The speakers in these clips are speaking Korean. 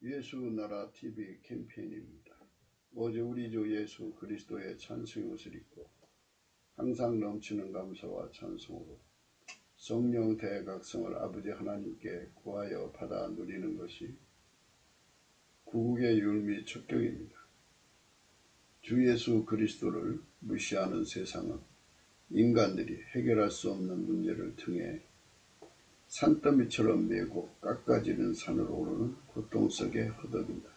예수나라 TV 캠페인입니다. 오직 우리 주 예수 그리스도의 찬송의 옷을 입고 항상 넘치는 감사와 찬송으로 성령 대각성을 아버지 하나님께 구하여 받아 누리는 것이 구국의 율미 첩경입니다. 주 예수 그리스도를 무시하는 세상은 인간들이 해결할 수 없는 문제를 통해 산더미처럼 메고 깎아지는 산으로 오르는 고통 속에 허덕인다.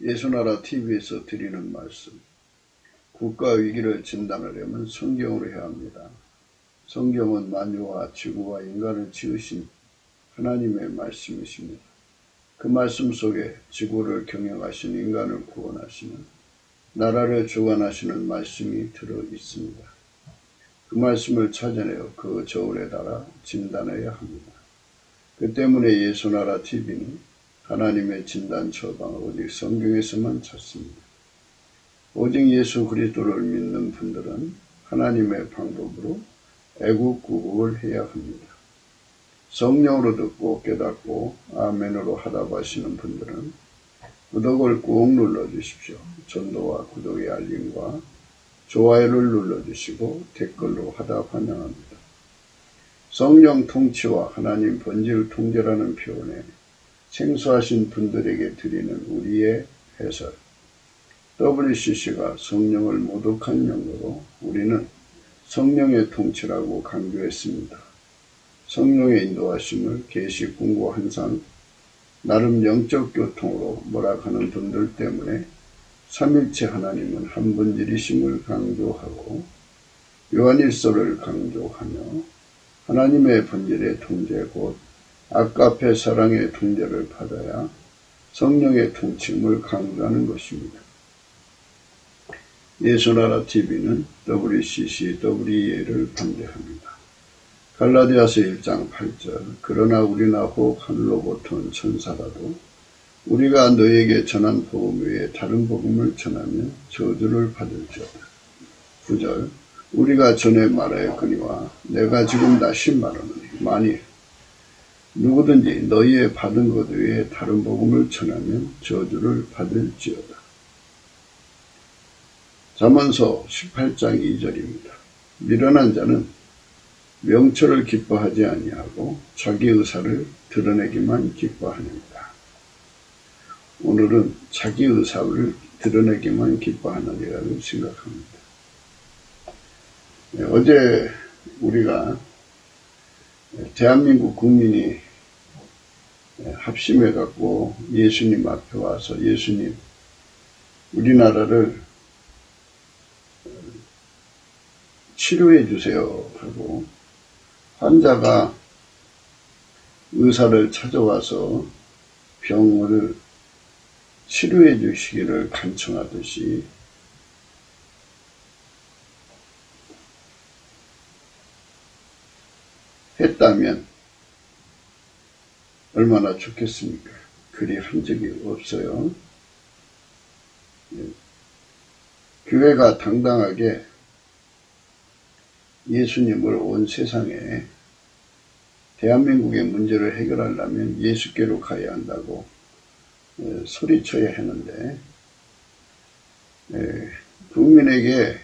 예수나라 TV에서 드리는 말씀, 국가 위기를 진단하려면 성경으로 해야 합니다. 성경은 만유와 지구와 인간을 지으신 하나님의 말씀이십니다. 그 말씀 속에 지구를 경영하신 인간을 구원하시는, 나라를 주관하시는 말씀이 들어 있습니다. 그 말씀을 찾아내어 그 저울에 달아 진단해야 합니다. 그 때문에 예수나라 TV는 하나님의 진단 처방을 오직 성경에서만 찾습니다. 오직 예수 그리스도를 믿는 분들은 하나님의 방법으로 애국구국을 해야 합니다. 성령으로 듣고 깨닫고 아멘으로 하다고 하시는 분들은 구독을 꾹 눌러주십시오. 전도와 구독의 알림과 좋아요를 눌러주시고 댓글로 하다 환영합니다. 성령 통치와 하나님 본질 통제라는 표현에 생소하신 분들에게 드리는 우리의 해설. WCC가 성령을 모독한 용어로 우리는 성령의 통치라고 강조했습니다. 성령의 인도하심을 계시 공고 항상 나름 영적 교통으로 몰아가는 분들 때문에 삼일체 하나님은 한 분들이심을 강조하고 요한일서를 강조하며 하나님의 본질의 통제 곧 아까페 사랑의 통제를 받아야 성령의 통치임을 강조하는 것입니다. 예수나라 TV는 WCC, WEA를 반대합니다. 갈라디아서 1장 8절 그러나 우리나 혹 하늘로부터 천사라도 우리가 너에게 전한 복음 외에 다른 복음을 전하면 저주를 받을지어다. 9절 우리가 전에 말하였거니와 내가 지금 다시 말하노니 만일 누구든지 너희의 받은 것 외에 다른 복음을 전하면 저주를 받을지어다. 잠언서 18장 2절입니다. 미련한 자는 명철을 기뻐하지 아니하고 자기 의사를 드러내기만 기뻐하느니라. 오늘은 자기 의사를 드러내기만 기뻐하느니라고 생각합니다. 어제 우리가 대한민국 국민이 합심해 갖고 예수님 앞에 와서 예수님 우리나라를 치료해 주세요 하고 환자가 의사를 찾아와서 병을 치료해 주시기를 간청하듯이 했다면 얼마나 좋겠습니까? 그리 한 적이 없어요. 교회가 당당하게 예수님을 온 세상에 대한민국의 문제를 해결하려면 예수께로 가야 한다고 소리쳐야 하는데 국민에게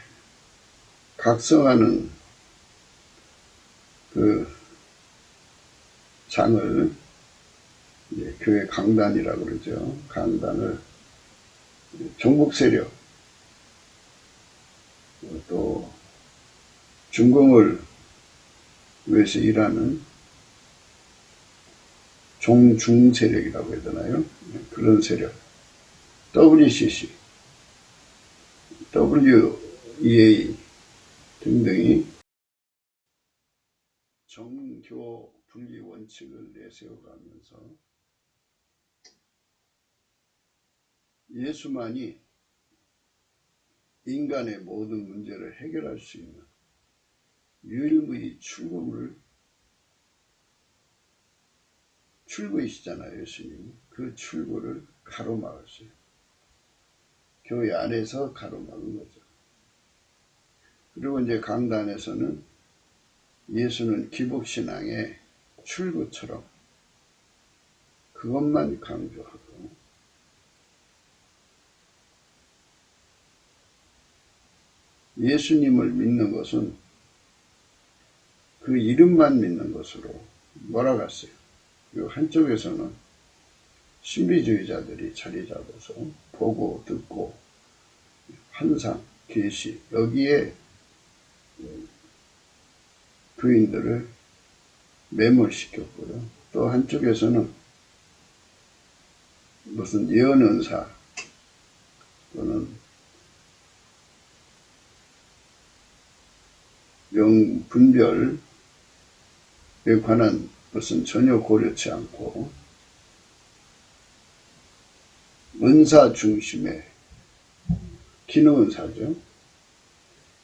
각성하는 그 장을 교회 강단이라고 그러죠. 강단을 종북 세력 또 중공을 위해서 일하는 종중 세력이라고 해야 되나요? 그런 세력 WCC, WEA 등등이 정교 분리 원칙을 내세워가면서 예수만이 인간의 모든 문제를 해결할 수 있는 유일무이 출구이시잖아요. 예수님. 그 출구를 가로막았어요. 교회 안에서 가로막은 거죠. 그리고 이제 강단에서는 예수는 기복신앙의 출구처럼 그것만 강조하고 예수님을 믿는 것은 그 이름만 믿는 것으로 몰아갔어요. 그리고 한쪽에서는 신비주의자들이 자리 잡아서 보고 듣고 환상, 계시 여기에 부인들을 매몰시켰고요. 또 한쪽에서는 무슨 예언은사 또는 명분별에 관한 것은 전혀 고려치 않고 은사 중심의 기능은사죠.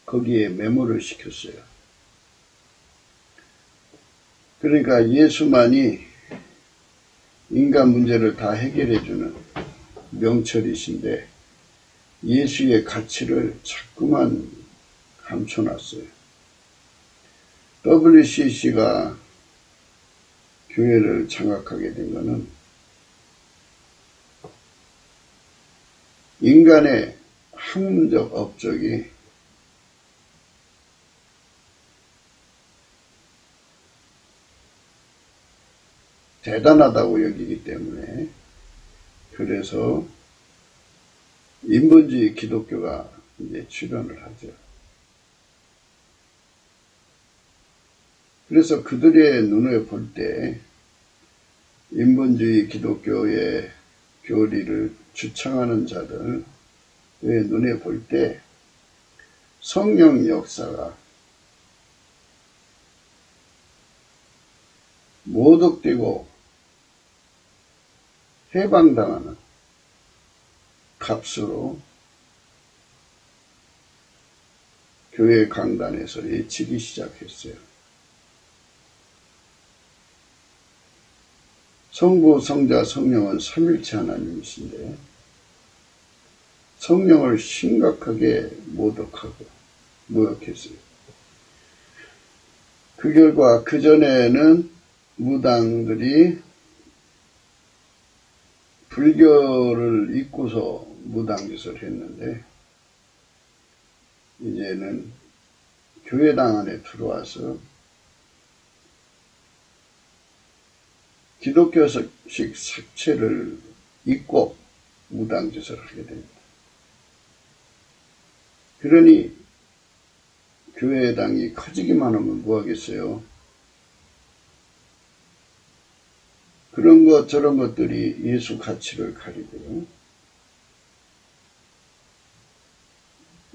거기에 매몰을 시켰어요. 그러니까 예수만이 인간 문제를 다 해결해주는 명철이신데 예수의 가치를 자꾸만 감춰놨어요. WCC가 교회를 장악하게 된 것은 인간의 학문적 업적이 대단하다고 여기기 때문에 그래서 인본주의 기독교가 이제 출현을 하죠. 그래서 그들의 눈에 볼 때 인본주의 기독교의 교리를 주창하는 자들의 눈에 볼 때 성령 역사가 모독되고 해방당하는 값으로 교회 강단에서 외치기 시작했어요. 성부, 성자, 성령은 삼일체 하나님이신데 성령을 심각하게 모독하고 모욕했어요. 그 결과 그전에는 무당들이 불교를 잊고서 무당짓을 했는데 이제는 교회당 안에 들어와서 기독교식 색채를 잊고 무당짓을 하게 됩니다. 그러니 교회당이 커지기만 하면 뭐하겠어요? 그런 것 저런 것들이 예수 가치를 가리고요.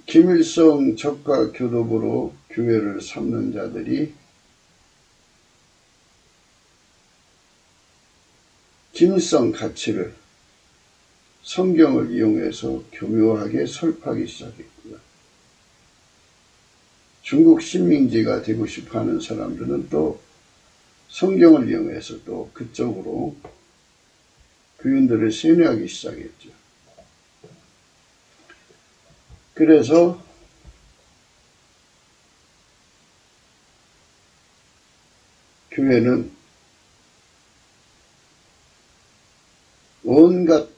김일성 적과 교독으로 교회를 삼는 자들이 김일성 가치를 성경을 이용해서 교묘하게 설파하기 시작했고요. 중국 식민지가 되고 싶어하는 사람들은 또 성경을 이용해서 또 그쪽으로 교인들을 세뇌하기 시작했죠. 그래서 교회는 온갖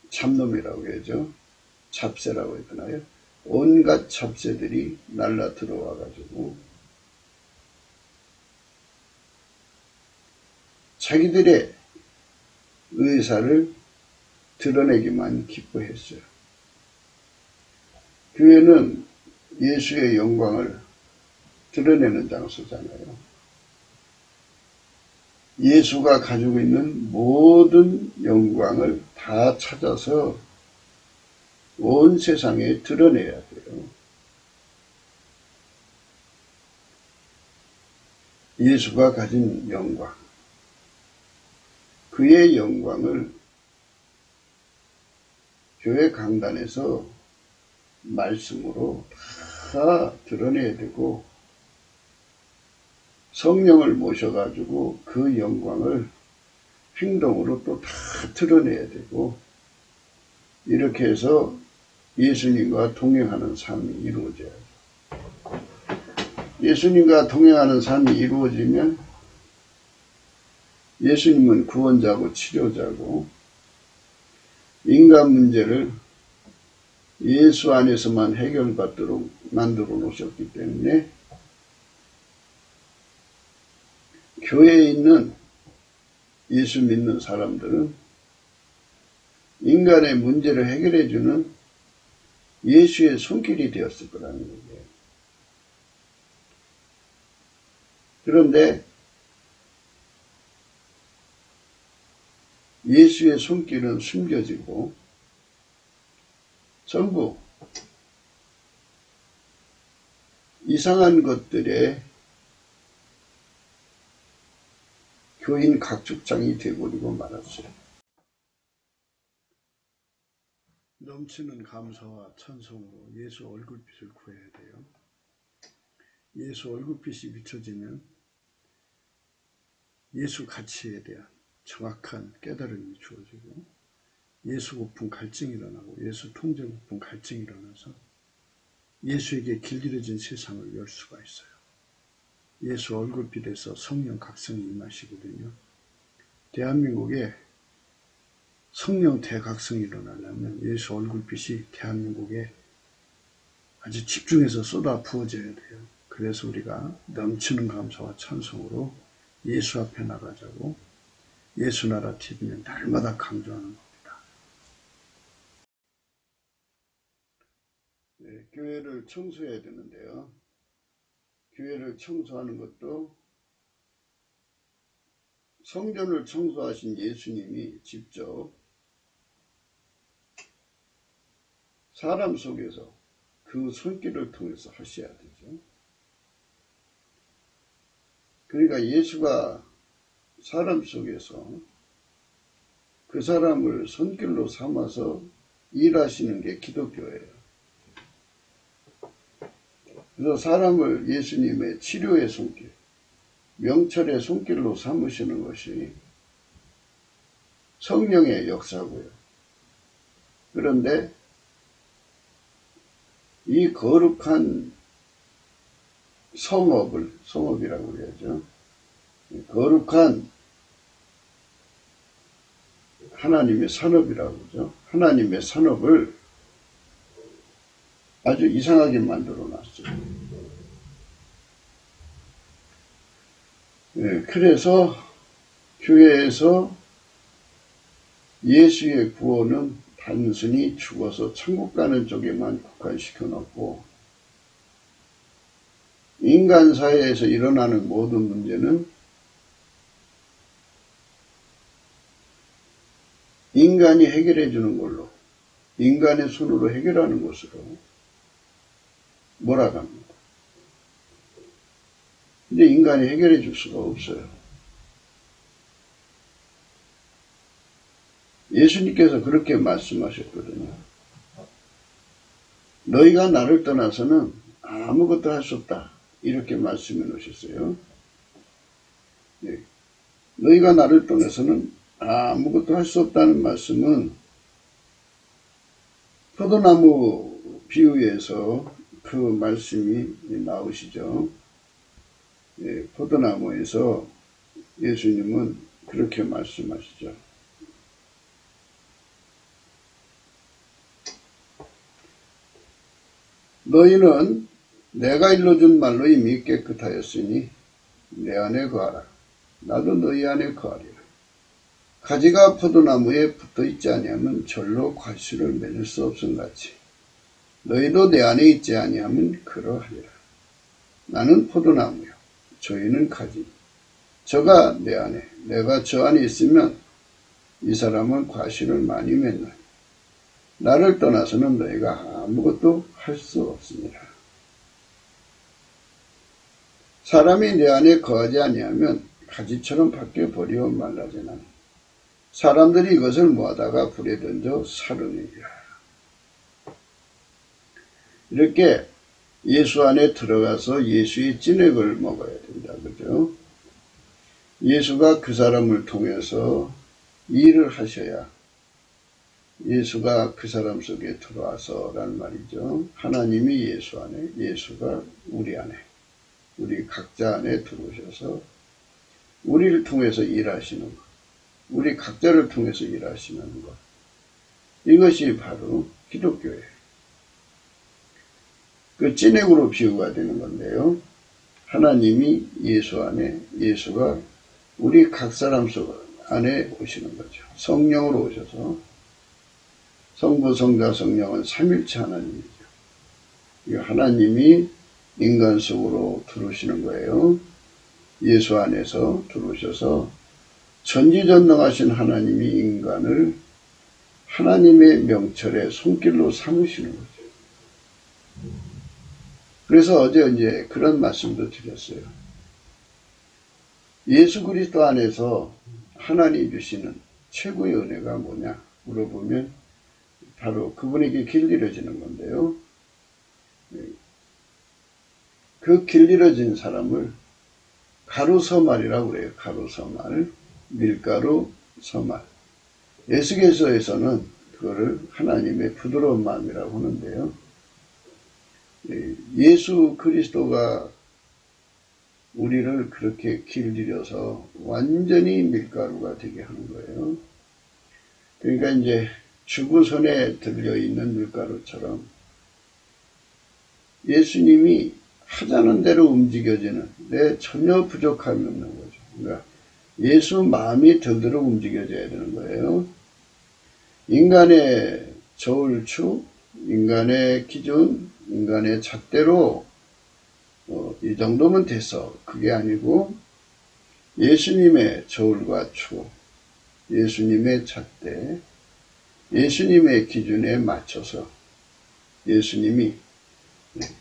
잡놈이라고 해야죠. 잡새라고 해야 되나요? 온갖 잡새들이 날라 들어와 가지고 자기들의 의사를 드러내기만 기뻐했어요. 교회는 예수의 영광을 드러내는 장소잖아요. 예수가 가지고 있는 모든 영광을 다 찾아서 온 세상에 드러내야 돼요. 예수가 가진 영광, 그의 영광을 교회 강단에서 말씀으로 다 드러내야 되고 성령을 모셔가지고 그 영광을 행동으로 또 다 드러내야 되고 이렇게 해서 예수님과 동행하는 삶이 이루어져야죠. 예수님과 동행하는 삶이 이루어지면 예수님은 구원자고 치료자고 인간 문제를 예수 안에서만 해결받도록 만들어 놓으셨기 때문에 교회에 있는 예수 믿는 사람들은 인간의 문제를 해결해 주는 예수의 손길이 되었을 거라는 얘기예요. 그런데 예수의 손길은 숨겨지고 전부 이상한 것들에 교인 각축장이 되어버리고 말았어요. 넘치는 감사와 찬송으로 예수 얼굴빛을 구해야 돼요. 예수 얼굴빛이 비춰지면 예수 가치에 대한 정확한 깨달음이 주어지고 예수 고픈 갈증이 일어나고 예수 통제 고픈 갈증이 일어나서 예수에게 길들여진 세상을 열 수가 있어요. 예수 얼굴빛에서 성령 각성이 임하시거든요. 대한민국에 성령 대각성이 일어나려면 예수 얼굴빛이 대한민국에 아주 집중해서 쏟아 부어져야 돼요. 그래서 우리가 넘치는 감사와 찬송으로 예수 앞에 나가자고 예수 나라 TV는 날마다 강조하는 겁니다. 네, 교회를 청소해야 되는데요. 교회를 청소하는 것도 성전을 청소하신 예수님이 직접 사람 속에서 그 손길을 통해서 하셔야 되죠. 그러니까 예수가 사람 속에서 그 사람을 손길로 삼아서 일하시는 게 기독교예요. 그래서 사람을 예수님의 치료의 손길, 명철의 손길로 삼으시는 것이 성령의 역사고요. 그런데 이 거룩한 성업이라고 그래야죠. 거룩한 하나님의 산업이라고 그러죠. 하나님의 산업을 아주 이상하게 만들어 놨어요. 네, 그래서 교회에서 예수의 구원은 단순히 죽어서 천국 가는 쪽에만 국한시켜 놓고 인간 사회에서 일어나는 모든 문제는 인간이 해결해 주는 걸로 인간의 손으로 해결하는 것으로 몰아갑니다. 근데 인간이 해결해 줄 수가 없어요. 예수님께서 그렇게 말씀하셨거든요. 너희가 나를 떠나서는 아무것도 할 수 없다. 이렇게 말씀해 놓으셨어요. 네. 너희가 나를 떠나서는 아무것도 할 수 없다는 말씀은 포도나무 비유에서 그 말씀이 나오시죠. 예, 포도나무에서 예수님은 그렇게 말씀하시죠. 너희는 내가 일러준 말로 이미 깨끗하였으니 내 안에 거하라. 나도 너희 안에 거하리라. 가지가 포도나무에 붙어있지 아니하면 절로 과실을 맺을 수 없음같이 너희도 내 안에 있지 아니하면 그러하리라. 나는 포도나무요 저희는 가지. 저가 내 안에 내가 저 안에 있으면 이 사람은 과실을 많이 맺나니 나를 떠나서는 너희가 아무것도 할 수 없습니다. 사람이 내 안에 거하지 아니하면 가지처럼 밖에 버리어 말라지나니 사람들이 이것을 모아다가 불에 던져 사르느니라. 이렇게 예수 안에 들어가서 예수의 찐액을 먹어야 된다. 그죠? 예수가 그 사람을 통해서 일을 하셔야 예수가 그 사람 속에 들어와서 라는 말이죠. 하나님이 예수 안에, 예수가 우리 안에, 우리 각자 안에 들어오셔서 우리를 통해서 일하시는 것, 우리 각자를 통해서 일하시는 것, 이것이 바로 기독교예요. 그 찐액으로 비유가 되는 건데요. 하나님이 예수 안에, 예수가 우리 각 사람 속 안에 오시는 거죠. 성령으로 오셔서, 성부, 성자, 성령은 삼일체 하나님이죠. 이 하나님이 인간 속으로 들어오시는 거예요. 예수 안에서 들어오셔서 전지전능하신 하나님이 인간을 하나님의 명철에 손길로 삼으시는 거죠. 그래서 어제 이제 그런 말씀도 드렸어요. 예수 그리스도 안에서 하나님 주시는 최고의 은혜가 뭐냐 물어보면 바로 그분에게 길들여지는 건데요. 그 길들여진 사람을 가루서말이라고 그래요. 가루서말, 밀가루 서말. 에스겔서에서는 그거를 하나님의 부드러운 마음이라고 하는데요. 예수 그리스도가 우리를 그렇게 길들여서 완전히 밀가루가 되게 하는 거예요. 그러니까 이제 주구선에 들려있는 밀가루처럼 예수님이 하자는 대로 움직여지는 내 전혀 부족함이 없는 거죠. 그러니까 예수 마음이 들들어 움직여져야 되는 거예요. 인간의 저울추, 인간의 기준, 인간의 잣대로 이 정도면 됐어. 그게 아니고 예수님의 저울과 추, 예수님의 잣대, 예수님의 기준에 맞춰서 예수님이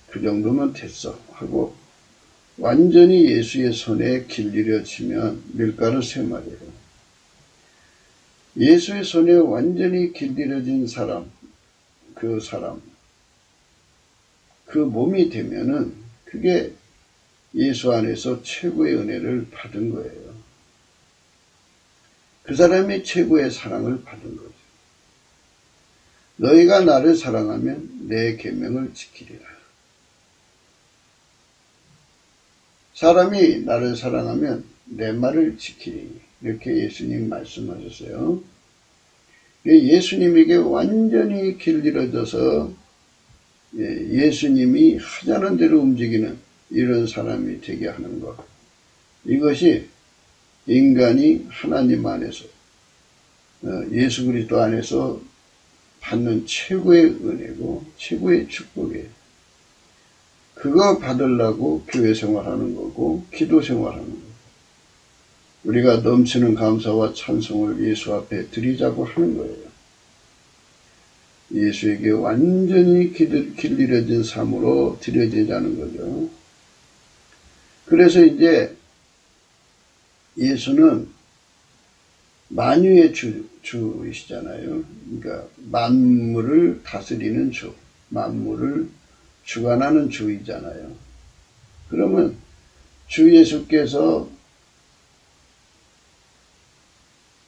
그 정도면 됐어 하고 완전히 예수의 손에 길들여지면 밀가루 세 마리예요. 예수의 손에 완전히 길들여진 사람, 그 몸이 되면은 그게 예수 안에서 최고의 은혜를 받은 거예요. 그 사람이 최고의 사랑을 받은 거죠. 너희가 나를 사랑하면 내 계명을 지키리라. 사람이 나를 사랑하면 내 말을 지키리. 이렇게 예수님 말씀하셨어요. 예수님에게 완전히 길들여져서 예수님이 하자는 대로 움직이는 이런 사람이 되게 하는 것. 이것이 인간이 하나님 안에서 예수 그리스도 안에서 받는 최고의 은혜고 최고의 축복이에요. 그거 받으려고 교회 생활하는 거고 기도 생활하는 거고 우리가 넘치는 감사와 찬송을 예수 앞에 드리자고 하는 거예요. 예수에게 완전히 길들여진 삶으로 드려지자는 거죠. 그래서 이제 예수는 만유의 주이시잖아요. 그러니까 만물을 다스리는 주, 만물을 주관하는 주이잖아요. 그러면 주 예수께서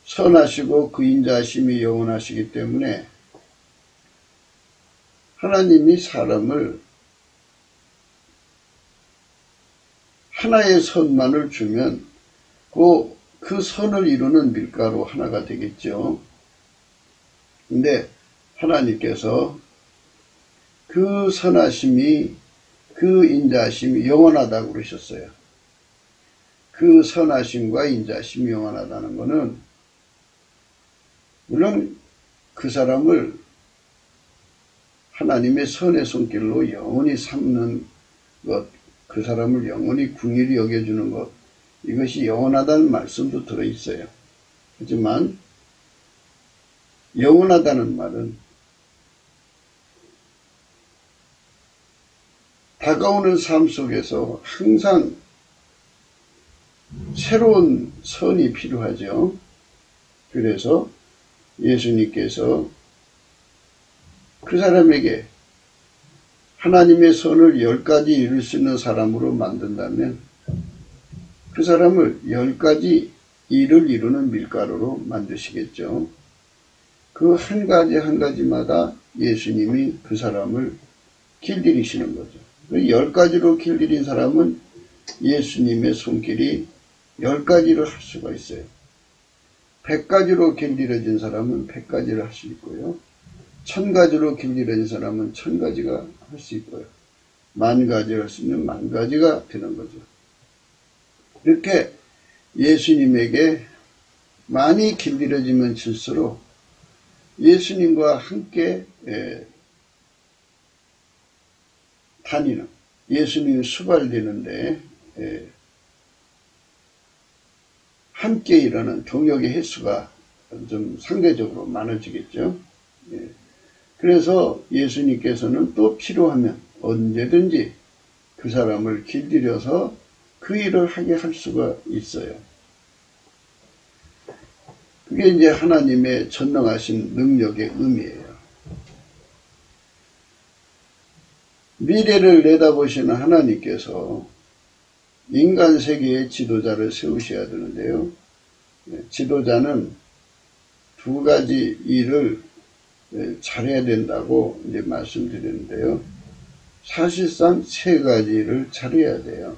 선하시고 그 인자하심이 영원하시기 때문에 하나님이 사람을 하나의 선만을 주면 그 선을 이루는 밀가루 하나가 되겠죠. 근데 하나님께서 그 선하심이 그 인자하심이 영원하다고 그러셨어요. 그 선하심과 인자하심이 영원하다는 것은 물론 그 사람을 하나님의 선의 손길로 영원히 삼는 것, 그 사람을 영원히 궁일이 여겨주는 것, 이것이 영원하다는 말씀도 들어있어요. 하지만 영원하다는 말은 다가오는 삶 속에서 항상 새로운 선이 필요하죠. 그래서 예수님께서 그 사람에게 하나님의 선을 10가지 이룰 수 있는 사람으로 만든다면 그 사람을 10가지 일을 이루는 밀가루로 만드시겠죠. 그 한 가지 한 가지마다 예수님이 그 사람을 길들이시는 거죠. 10가지로 길들인 사람은 예수님의 손길이 10가지를 할 수가 있어요. 100가지로 길들여진 사람은 100가지를 할 수 있고요. 1000가지로 길들여진 사람은 1000가지가 할 수 있고요. 10,000가지 할 수 있는 10,000가지가 되는 거죠. 이렇게 예수님에게 많이 길들여지면 질수록 예수님과 함께 다니는, 예수님이 수발되는데 함께 일하는 동역의 횟수가 좀 상대적으로 많아지겠죠. 그래서 예수님께서는 또 필요하면 언제든지 그 사람을 길들여서 그 일을 하게 할 수가 있어요. 그게 이제 하나님의 전능하신 능력의 의미예요. 미래를 내다보시는 하나님께서 인간 세계의 지도자를 세우셔야 되는데요. 지도자는 2가지 일을 잘해야 된다고 이제 말씀드렸는데요. 사실상 3가지 일을 잘해야 돼요.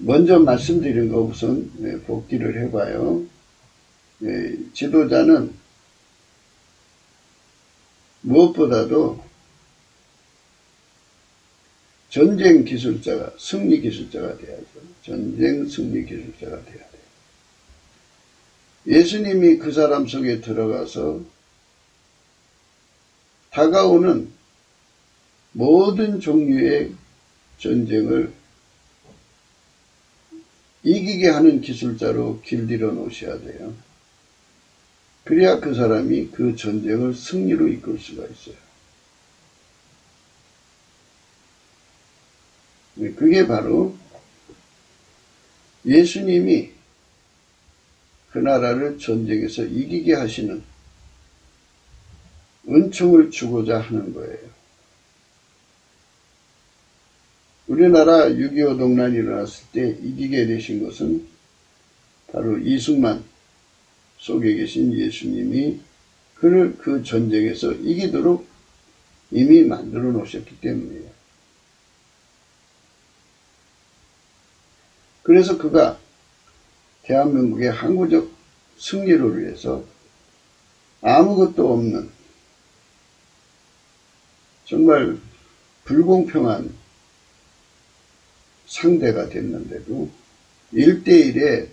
먼저 말씀드린 거 우선 복기를 해봐요. 지도자는 무엇보다도 전쟁 기술자가, 승리 기술자가 돼야죠. 전쟁 승리 기술자가 돼야 돼요. 예수님이 그 사람 속에 들어가서 다가오는 모든 종류의 전쟁을 이기게 하는 기술자로 길들여 놓으셔야 돼요. 그래야 그 사람이 그 전쟁을 승리로 이끌 수가 있어요. 그게 바로 예수님이 그 나라를 전쟁에서 이기게 하시는 은총을 주고자 하는 거예요. 우리나라 6.25 동란이 일어났을 때 이기게 되신 것은 바로 이승만 속에 계신 예수님이 그를 그 전쟁에서 이기도록 이미 만들어 놓으셨기 때문이에요. 그래서 그가 대한민국의 항구적 승리를 위해서 아무것도 없는 정말 불공평한 상대가 됐는데도 1대1의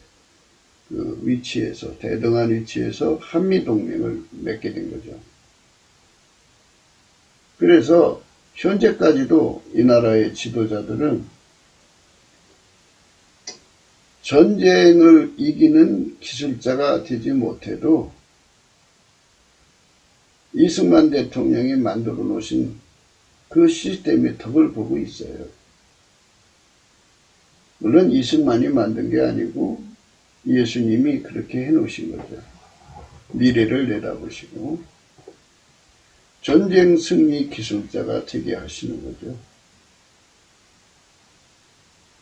그 위치에서, 대등한 위치에서 한미동맹을 맺게 된 거죠. 그래서 현재까지도 이 나라의 지도자들은 전쟁을 이기는 기술자가 되지 못해도 이승만 대통령이 만들어 놓으신 그 시스템의 덕을 보고 있어요. 물론 이승만이 만든 게 아니고 예수님이 그렇게 해놓으신 거죠. 미래를 내다보시고 전쟁 승리 기술자가 되게 하시는 거죠.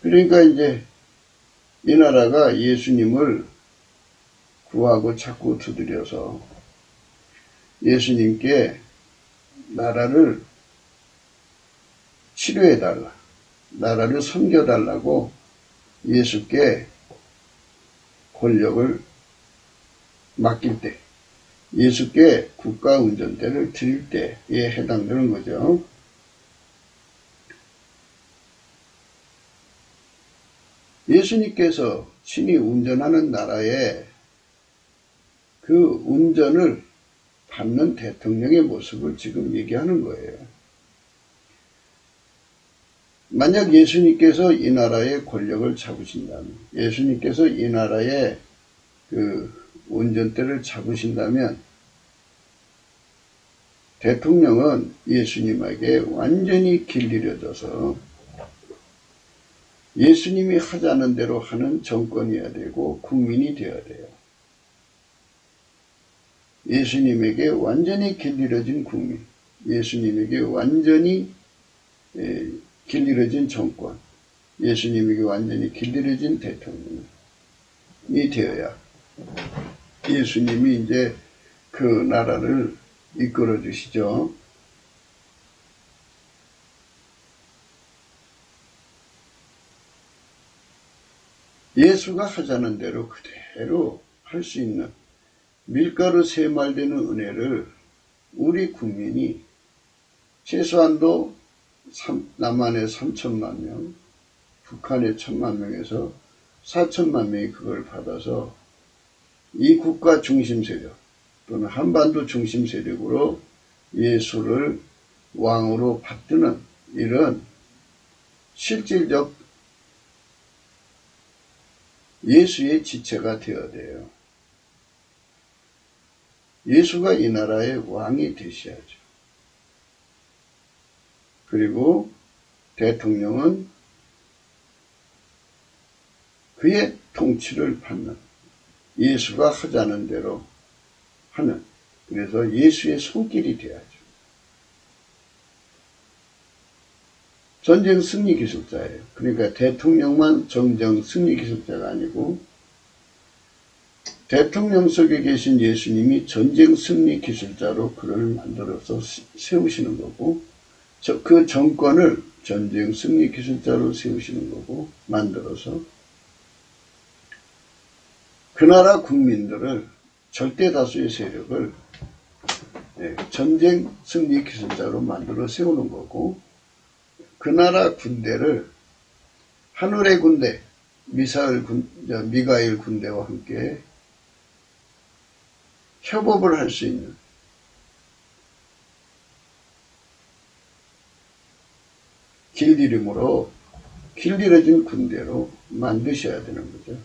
그러니까 이제 이 나라가 예수님을 구하고 자꾸 두드려서 예수님께 나라를 치료해달라, 나라를 섬겨달라고 예수께 권력을 맡길 때, 예수께 국가 운전대를 드릴 때에 해당되는 거죠. 예수님께서 친히 운전하는 나라에 그 운전을 받는 대통령의 모습을 지금 얘기하는 거예요. 만약 예수님께서 이 나라의 권력을 잡으신다면, 예수님께서 이 나라의 그 운전대를 잡으신다면 대통령은 예수님에게 완전히 길들여져서 예수님이 하자는 대로 하는 정권이어야 되고 국민이 되어야 돼요. 예수님에게 완전히 길들여진 국민, 예수님에게 완전히 길들여진 정권, 예수님에게 완전히 길들여진 대통령이 되어야 예수님이 이제 그 나라를 이끌어 주시죠. 예수가 하자는 대로 그대로 할 수 있는 밀가루 3말 되는 은혜를 우리 국민이 최소한도 남한에 3천만 명, 북한에 1천만 명에서 4천만 명이 그걸 받아서 이 국가 중심 세력 또는 한반도 중심 세력으로 예수를 왕으로 받드는 이런 실질적 예수의 지체가 되어야 돼요. 예수가 이 나라의 왕이 되셔야죠. 그리고 대통령은 그의 통치를 받는, 예수가 하자는 대로 하는, 그래서 예수의 손길이 돼야죠. 전쟁 승리 기술자예요. 그러니까 대통령만 정정 승리 기술자가 아니고 대통령 속에 계신 예수님이 전쟁 승리 기술자로 그를 만들어서 세우시는 거고, 그 정권을 전쟁 승리 기술자로 세우시는 거고, 만들어서 그 나라 국민들을, 절대 다수의 세력을 전쟁 승리 기술자로 만들어 세우는 거고, 그 나라 군대를 하늘의 군대, 미가엘 군대와 함께 협업을 할 수 있는 길들여진 군대로 만드셔야 되는 거죠.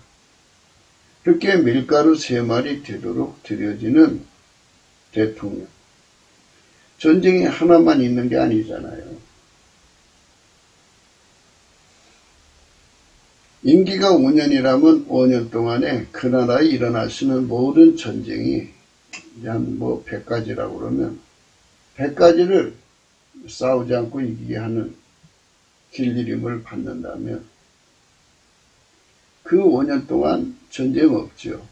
그렇게 밀가루 3마리 되도록 들여지는 대통령. 전쟁이 하나만 있는 게 아니잖아요. 임기가 5년이라면 5년 동안에 그 나라에 일어날 수 있는 모든 전쟁이 한 100가지라고 그러면 100가지를 싸우지 않고 이기게 하는 길들임을 받는다면 그 5년 동안 전쟁 없죠.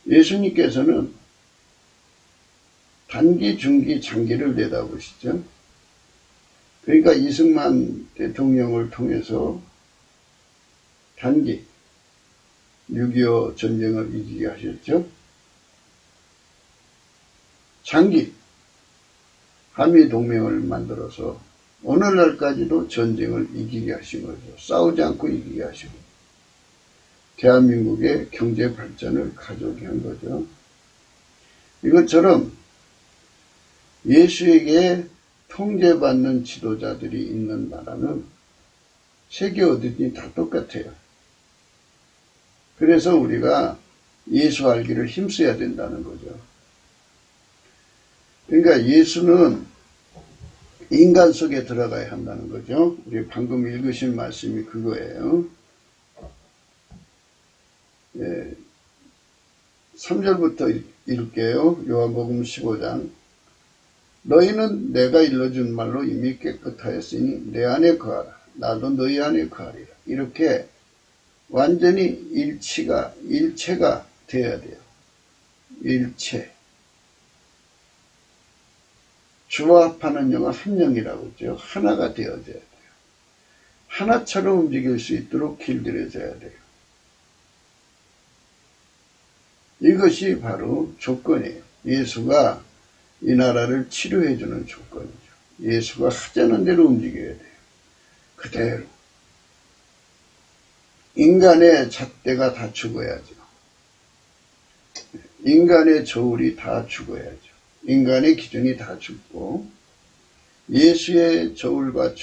예수님께서는 단기, 중기, 장기를 내다보시죠. 그러니까 이승만 대통령을 통해서 단기 6.25 전쟁을 이기게 하셨죠. 장기 한미동맹을 만들어서 오늘날까지도 전쟁을 이기게 하신 거죠. 싸우지 않고 이기게 하시고 대한민국의 경제 발전을 가져오게 한 거죠. 이것처럼 예수에게 통제받는 지도자들이 있는 나라는 세계 어디든지 다 똑같아요. 그래서 우리가 예수 알기를 힘써야 된다는 거죠. 그러니까 예수는 인간 속에 들어가야 한다는 거죠. 우리 방금 읽으신 말씀이 그거예요. 3절부터 읽을게요. 요한복음 15장. 너희는 내가 일러준 말로 이미 깨끗하였으니 내 안에 거하라. 나도 너희 안에 거하리라. 이렇게 완전히 일체가 되어야 돼요. 일체. 주와 합하는 영은 한 영이라고 했죠. 하나가 되어져야 돼요. 하나처럼 움직일 수 있도록 길들여져야 돼요. 이것이 바로 조건이에요. 예수가 이 나라를 치료해주는 조건이죠. 예수가 하자는 대로 움직여야 돼요. 그대로. 인간의 잣대가 다 죽어야죠. 인간의 저울이 다 죽어야죠. 인간의 기준이 다 죽고 예수의 저울과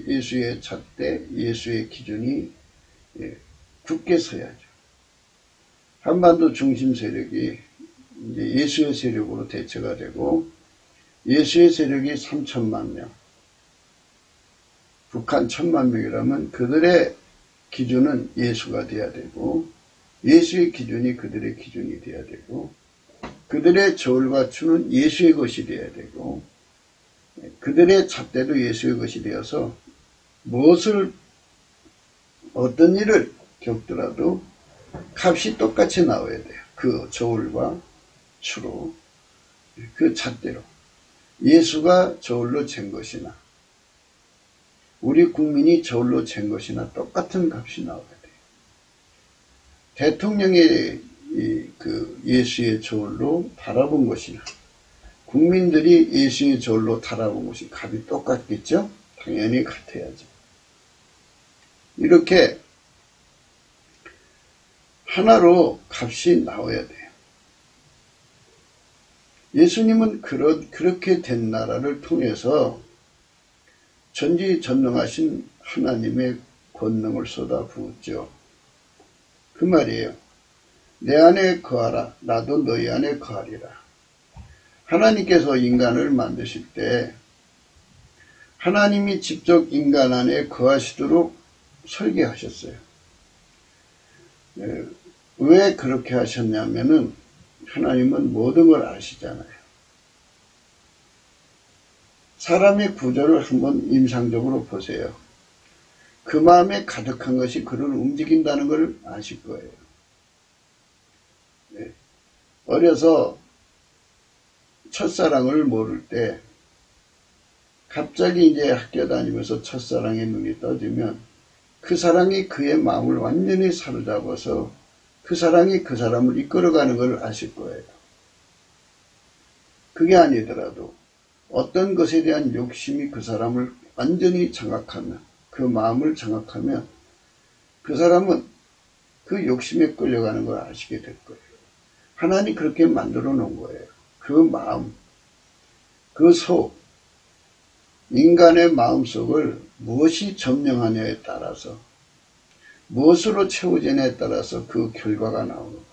예수의 잣대, 예수의 기준이 굳게 서야죠. 한반도 중심 세력이 이제 예수의 세력으로 대체가 되고 예수의 세력이 3천만 명, 북한 1,000만 명이라면 그들의 기준은 예수가 돼야 되고 예수의 기준이 그들의 기준이 돼야 되고 그들의 저울과 추는 예수의 것이 돼야 되고 그들의 잣대도 예수의 것이 되어서 어떤 일을 겪더라도 값이 똑같이 나와야 돼요. 그 저울과 추로, 그 잣대로. 예수가 저울로 잰 것이나 우리 국민이 저울로 잰 것이나 똑같은 값이 나와야 돼요. 대통령의 예수의 저울로 달아본 것이나 국민들이 예수의 저울로 달아본 것이 값이 똑같겠죠? 당연히 같아야죠. 이렇게 하나로 값이 나와야 돼요. 예수님은 그렇게 된 나라를 통해서 전지전능하신 하나님의 권능을 쏟아부었죠. 그 말이에요. 내 안에 거하라. 나도 너희 안에 거하리라. 하나님께서 인간을 만드실 때 하나님이 직접 인간 안에 거하시도록 설계하셨어요. 왜 그렇게 하셨냐면은 하나님은 모든 걸 아시잖아요. 사람의 구조를 한번 임상적으로 보세요. 그 마음에 가득한 것이 그를 움직인다는 걸 아실 거예요. 네. 어려서 첫사랑을 모를 때 갑자기 이제 학교 다니면서 첫사랑의 눈이 떠지면 그 사랑이 그의 마음을 완전히 사로잡아서 그 사랑이 그 사람을 이끌어가는 걸 아실 거예요. 그게 아니더라도 어떤 것에 대한 욕심이 그 사람을 완전히 장악하면, 그 마음을 장악하면 그 사람은 그 욕심에 끌려가는 걸 아시게 될 거예요. 하나님 그렇게 만들어 놓은 거예요. 그 마음, 그 속, 인간의 마음속을 무엇이 점령하냐에 따라서, 무엇으로 채워지냐에 따라서 그 결과가 나오는 거죠.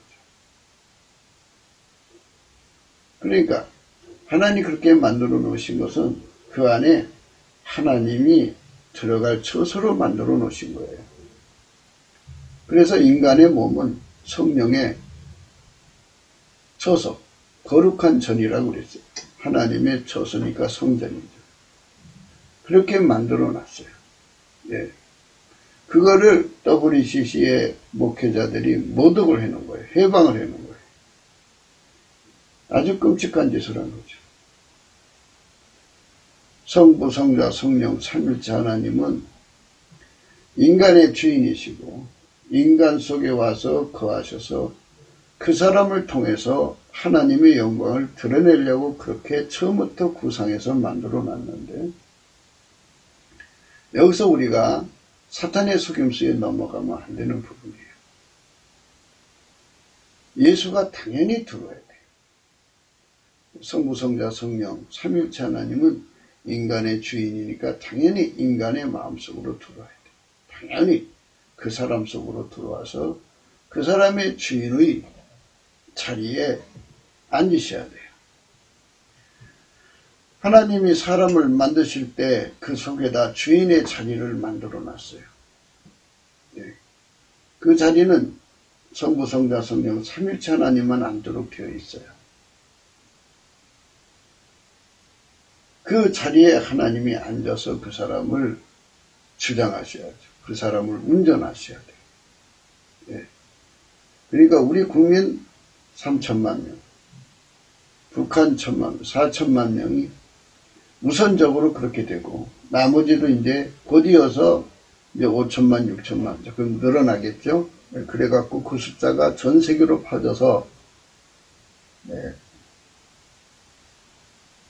그러니까 하나님이 그렇게 만들어 놓으신 것은 그 안에 하나님이 들어갈 처소로 만들어 놓으신 거예요. 그래서 인간의 몸은 성령의 처소, 거룩한 전이라고 그랬어요. 하나님의 처소니까 성전이죠. 그렇게 만들어 놨어요. 예. 그거를 WCC의 목회자들이 모독을 해놓은 거예요. 해방을 해놓은 거예요. 아주 끔찍한 짓을 한 거죠. 성부, 성자, 성령, 삼일체 하나님은 인간의 주인이시고 인간 속에 와서 거하셔서 그 사람을 통해서 하나님의 영광을 드러내려고 그렇게 처음부터 구상해서 만들어 놨는데, 여기서 우리가 사탄의 속임수에 넘어가면 안 되는 부분이에요. 예수가 당연히 들어와야 돼요. 성부, 성자, 성령, 삼일체 하나님은 인간의 주인이니까 당연히 인간의 마음속으로 들어와야 돼요. 당연히 그 사람 속으로 들어와서 그 사람의 주인의 자리에 앉으셔야 돼요. 하나님이 사람을 만드실 때 그 속에다 주인의 자리를 만들어 놨어요. 예. 그 자리는 성부, 성자, 성령, 삼일체 하나님만 앉도록 되어 있어요. 그 자리에 하나님이 앉아서 그 사람을 주장하셔야죠. 그 사람을 운전하셔야 돼요. 예. 그러니까 우리 국민 3천만 명, 북한 1천만 명, 4천만 명이 우선적으로 그렇게 되고, 나머지도 이제 곧 이어서 이제 5천만, 6천만, 조금 늘어나겠죠? 그래갖고 그 숫자가 전 세계로 퍼져서, 네.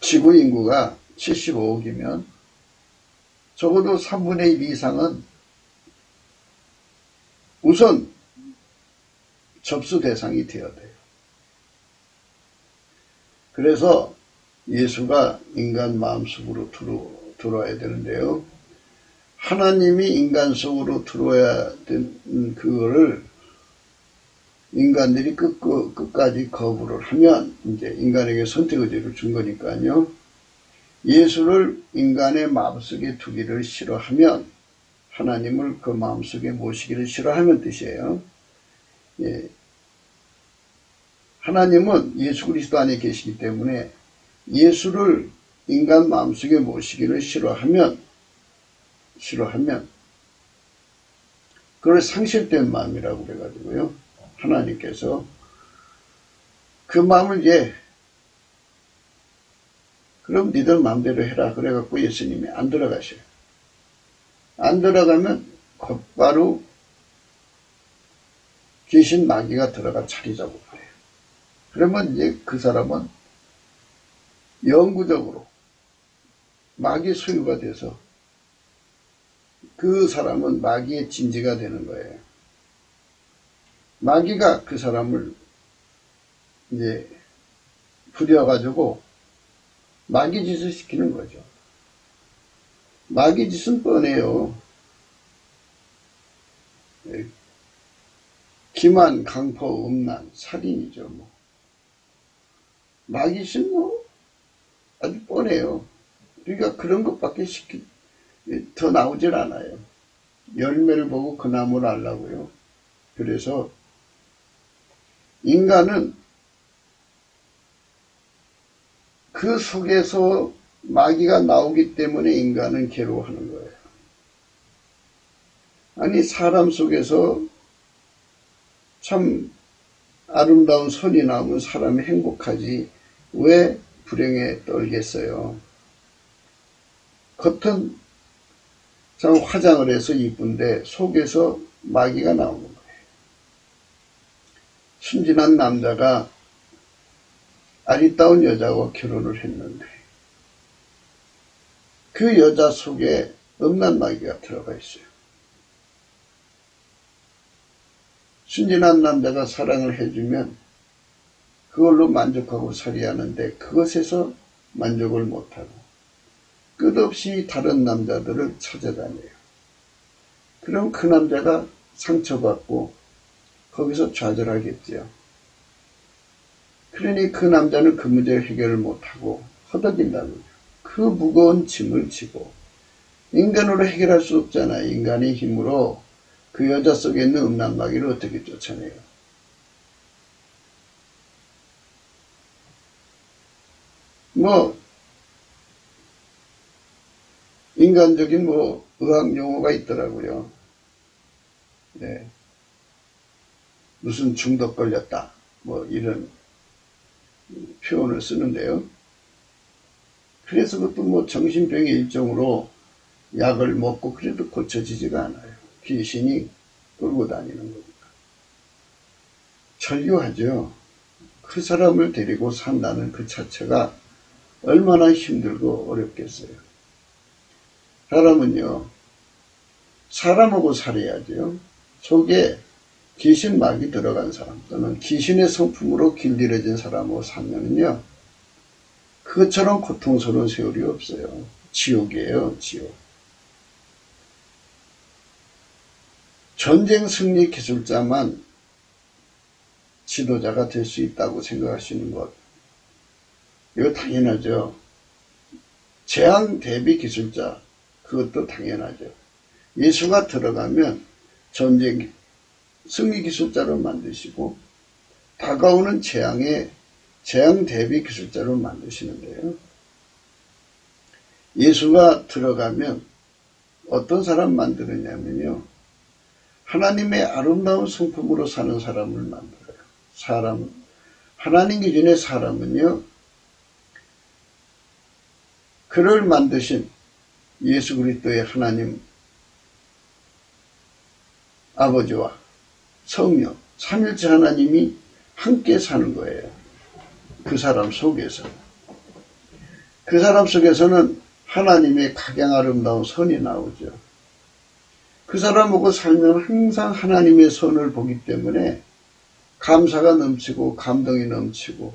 지구 인구가 75억이면 적어도 3분의 1 이상은 우선 접수 대상이 되어야 돼요. 그래서 예수가 인간 마음속으로 들어와야 되는데요. 하나님이 인간 속으로 들어와야 되는 그거를 인간들이 끝까지 거부를 하면 이제 인간에게 선택의지를 준 거니까요. 예수를 인간의 마음속에 두기를 싫어하면, 하나님을 그 마음속에 모시기를 싫어하면 뜻이에요. 예. 하나님은 예수 그리스도 안에 계시기 때문에 예수를 인간 마음속에 모시기를 싫어하면 그걸 상실된 마음이라고 그래가지고요. 하나님께서 그 마음을 그럼 니들 마음대로 해라 그래갖고 예수님이 안 들어가셔요. 안 들어가면 곧바로 귀신 마귀가 들어가 자리 잡아버려요. 그러면 이제 그 사람은 영구적으로 마귀 소유가 돼서 그 사람은 마귀의 진지가 되는 거예요. 마귀가 그 사람을 이제 부려가지고 마귀 짓을 시키는 거죠. 마귀 짓은 뻔해요. 기만, 강포, 음란, 살인이죠. 뭐. 마귀 짓은 뭐 아주 뻔해요. 그러니까 그런 것밖에 더 나오질 않아요. 열매를 보고 그 나무를 알라고요. 그래서 인간은 그 속에서 마귀가 나오기 때문에 인간은 괴로워하는 거예요. 아니 사람 속에서 참 아름다운 선이 나오면 사람이 행복하지 왜 불행에 떨겠어요. 겉은 참 화장을 해서 이쁜데 속에서 마귀가 나오는 거예요. 순진한 남자가 아리따운 여자와 결혼을 했는데 그 여자 속에 음란 마귀가 들어가 있어요. 순진한 남자가 사랑을 해주면 그걸로 만족하고 살이하는데 그것에서 만족을 못하고 끝없이 다른 남자들을 찾아다녀요. 그럼 그 남자가 상처받고 거기서 좌절하겠지요. 그러니 그 남자는 그 문제를 해결을 못하고 허덕인다는 거죠. 그 무거운 짐을 지고 인간으로 해결할 수 없잖아요. 인간의 힘으로 그 여자 속에 있는 음란 마귀를 어떻게 쫓아내요. 뭐 인간적인 의학 용어가 있더라고요. 네. 무슨 중독 걸렸다. 이런 표현을 쓰는데요. 그래서 그것도 정신병의 일종으로 약을 먹고 그래도 고쳐지지가 않아요. 귀신이 끌고 다니는 거니까. 절규하죠. 그 사람을 데리고 산다는 그 자체가 얼마나 힘들고 어렵겠어요. 사람은요, 사람하고 살아야죠. 속에 귀신 막이 들어간 사람 또는 귀신의 성품으로 길들여진 사람하고 살면은요, 그것처럼 고통스러운 세월이 없어요. 지옥이에요, 지옥. 전쟁 승리 기술자만 지도자가 될 수 있다고 생각하시는 것, 이거 당연하죠. 재앙 대비 기술자, 그것도 당연하죠. 예수가 들어가면 전쟁 승리 기술자로 만드시고 다가오는 재앙의 재앙 대비 기술자로 만드시는데요. 예수가 들어가면 어떤 사람 만드느냐면요, 하나님의 아름다운 성품으로 사는 사람을 만들어요. 하나님 기준의 사람은요, 그를 만드신 예수 그리스도의 하나님 아버지와 성령, 삼일체 하나님이 함께 사는 거예요. 그 사람 속에서. 그 사람 속에서는 하나님의 가장 아름다운 선이 나오죠. 그 사람하고 살면 항상 하나님의 선을 보기 때문에 감사가 넘치고 감동이 넘치고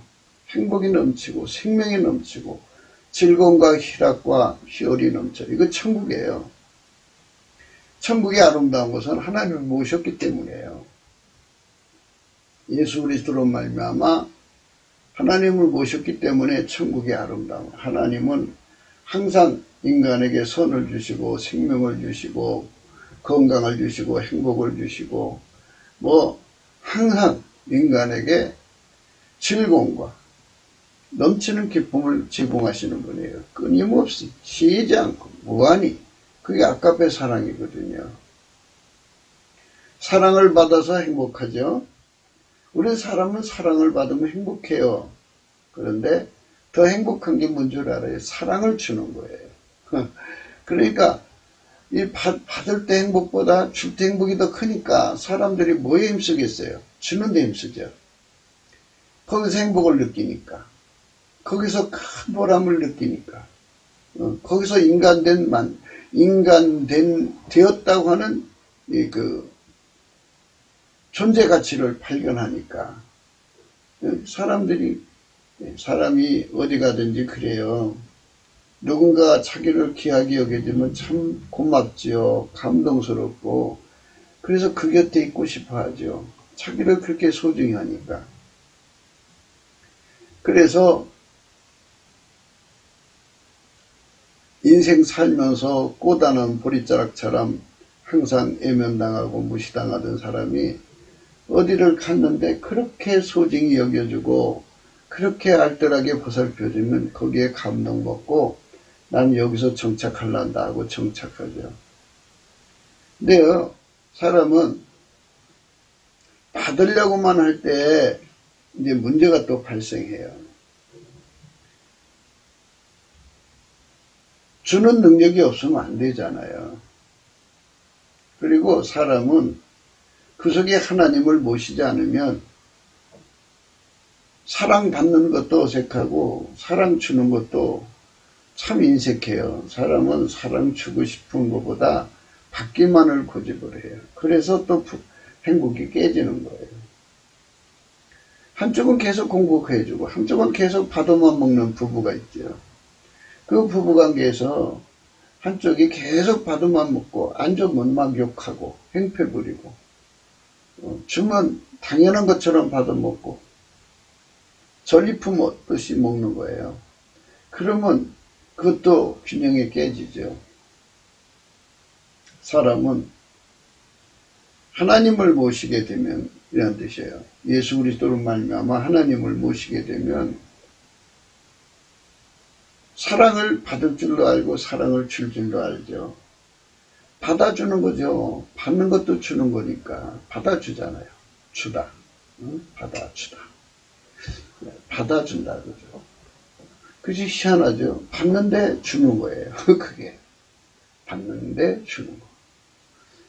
행복이 넘치고 생명이 넘치고 즐거움과 희락과 희열이 넘쳐요. 이거 천국이에요. 천국의 아름다운 것은 하나님을 모셨기 때문이에요. 예수 그리스도로 말미암아 하나님을 모셨기 때문에 천국의 아름다움. 하나님은 항상 인간에게 선을 주시고 생명을 주시고 건강을 주시고 행복을 주시고 항상 인간에게 즐거움과 넘치는 기쁨을 제공하시는 분이에요. 끊임없이 쉬지 않고 무한히. 그게 아까의 사랑이거든요. 사랑을 받아서 행복하죠. 우리 사람은 사랑을 받으면 행복해요. 그런데 더 행복한 게 뭔 줄 알아요? 사랑을 주는 거예요. 그러니까 이 받을 때 행복보다 줄 때 행복이 더 크니까 사람들이 뭐에 힘쓰겠어요? 주는 데 힘쓰죠. 거기서 행복을 느끼니까. 거기서 큰 보람을 느끼니까. 거기서 되었다고 하는 존재 가치를 발견하니까. 사람이 어디 가든지 그래요. 누군가 자기를 귀하게 여겨주면 참 고맙지요. 감동스럽고. 그래서 그 곁에 있고 싶어 하죠. 자기를 그렇게 소중히 하니까. 그래서 인생 살면서 꽃다는 보리자락처럼 항상 애면당하고 무시당하던 사람이 어디를 갔는데 그렇게 소중히 여겨주고 그렇게 알뜰하게 보살펴주면 거기에 감동받고 난 여기서 정착할란다 하고 정착하죠. 근데요, 사람은 받으려고만 할 때 이제 문제가 또 발생해요. 주는 능력이 없으면 안 되잖아요. 그리고 사람은 그 속에 하나님을 모시지 않으면 사랑받는 것도 어색하고 사랑 주는 것도 참 인색해요. 사람은 사랑 주고 싶은 것보다 받기만을 고집을 해요. 그래서 또 행복이 깨지는 거예요. 한쪽은 계속 공복해주고 한쪽은 계속 받아만 먹는 부부가 있죠. 그 부부관계에서 한쪽이 계속 받아만 먹고 안 주면 막 욕하고 행패 부리고 주면 당연한 것처럼 받아먹고 전리품 얻듯이 먹는 거예요. 그러면 그것도 균형이 깨지죠. 사람은 하나님을 모시게 되면 이런 뜻이에요. 예수 그리스도로 말미암아 하나님을 모시게 되면 사랑을 받을 줄로 알고 사랑을 줄 줄로 알죠. 받아주는 거죠. 받는 것도 주는 거니까 받아주잖아요. 주다. 받아주다. 받아준다 그죠. 그게 희한하죠. 받는데 주는 거예요. 그게 받는데 주는 거.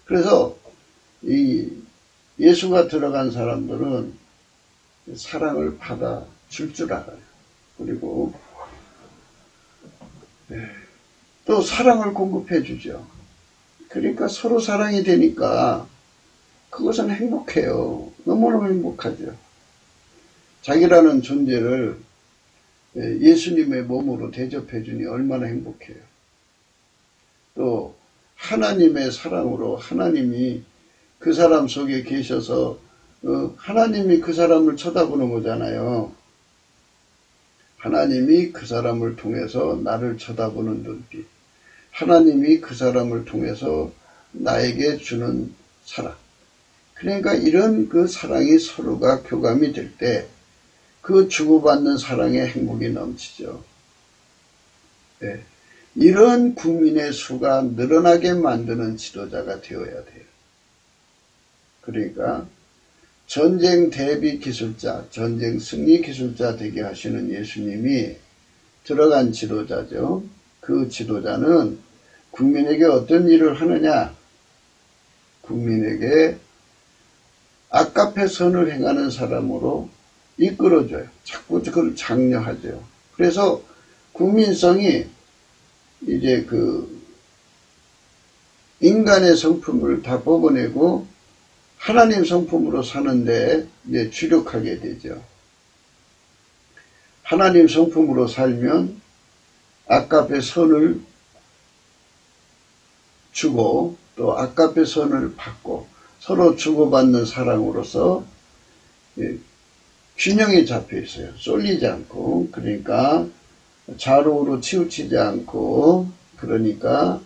그래서 이 예수가 들어간 사람들은 사랑을 받아줄 줄 알아요. 그리고 또 사랑을 공급해 주죠. 그러니까 서로 사랑이 되니까 그것은 행복해요. 너무너무 행복하죠. 자기라는 존재를 예수님의 몸으로 대접해 주니 얼마나 행복해요. 또 하나님의 사랑으로 하나님이 그 사람 속에 계셔서 하나님이 그 사람을 쳐다보는 거잖아요. 하나님이 그 사람을 통해서 나를 쳐다보는 눈빛. 하나님이 그 사람을 통해서 나에게 주는 사랑. 그러니까 이런 그 사랑이 서로가 교감이 될 때 그 주고받는 사랑의 행복이 넘치죠. 네. 이런 국민의 수가 늘어나게 만드는 지도자가 되어야 돼요. 그러니까 전쟁 대비 기술자, 전쟁 승리 기술자 되게 하시는 예수님이 들어간 지도자죠. 그 지도자는 국민에게 어떤 일을 하느냐? 국민에게 아깝게 선을 행하는 사람으로 이끌어줘요. 자꾸 그걸 장려하죠. 그래서 국민성이 이제 인간의 성품을 다 뽑아내고 하나님 성품으로 사는데 이제 주력하게 되죠. 하나님 성품으로 살면 아깝게 선을 주고 또 아깝게 선을 받고 서로 주고받는 사랑으로서 균형이 잡혀 있어요. 쏠리지 않고, 그러니까 좌우로 치우치지 않고, 그러니까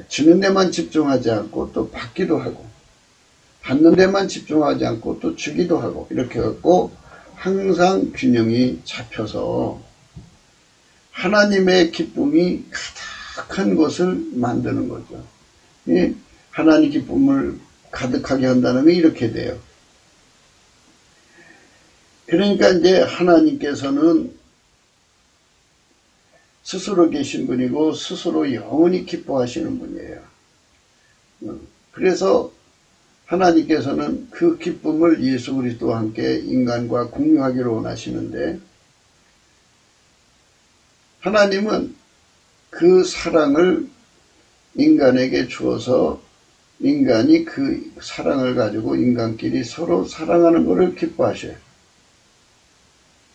주는 데만 집중하지 않고 또 받기도 하고, 받는 데만 집중하지 않고 또 주기도 하고, 이렇게 갖고 항상 균형이 잡혀서 하나님의 기쁨이 가득한 것을 만드는 거죠. 하나님 기쁨을 가득하게 한다는 게 이렇게 돼요. 그러니까 이제 하나님께서는 스스로 계신 분이고 스스로 영원히 기뻐하시는 분이에요. 그래서 하나님께서는 그 기쁨을 예수 그리스도와 함께 인간과 공유하기를 원하시는데, 하나님은 그 사랑을 인간에게 주어서 인간이 그 사랑을 가지고 인간끼리 서로 사랑하는 것을 기뻐하셔요.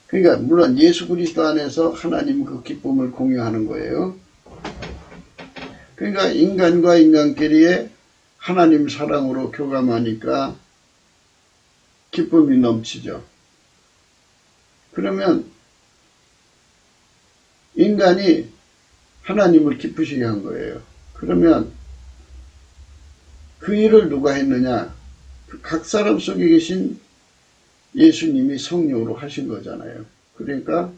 그러니까 물론 예수 그리스도 안에서 하나님 그 기쁨을 공유하는 거예요. 그러니까 인간과 인간끼리의 하나님 사랑으로 교감하니까 기쁨이 넘치죠. 그러면 인간이 하나님을 기쁘시게 한 거예요. 그러면 그 일을 누가 했느냐? 각 사람 속에 계신 예수님이 성령으로 하신 거잖아요. 그러니까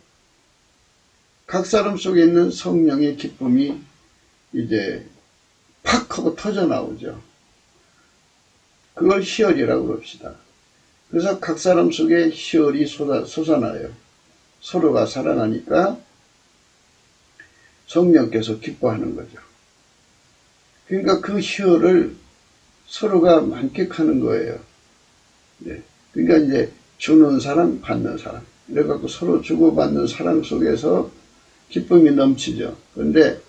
각 사람 속에 있는 성령의 기쁨이 이제 팍 하고 터져 나오죠. 그걸 희열이라고 그럽시다. 그래서 각 사람 속에 희열이 솟아나요. 서로가 사랑하니까 성령께서 기뻐하는 거죠. 그러니까 그 희열을 서로가 만끽하는 거예요. 네. 그러니까 이제 주는 사람, 받는 사람. 이래갖고 서로 주고받는 사랑 속에서 기쁨이 넘치죠. 그런데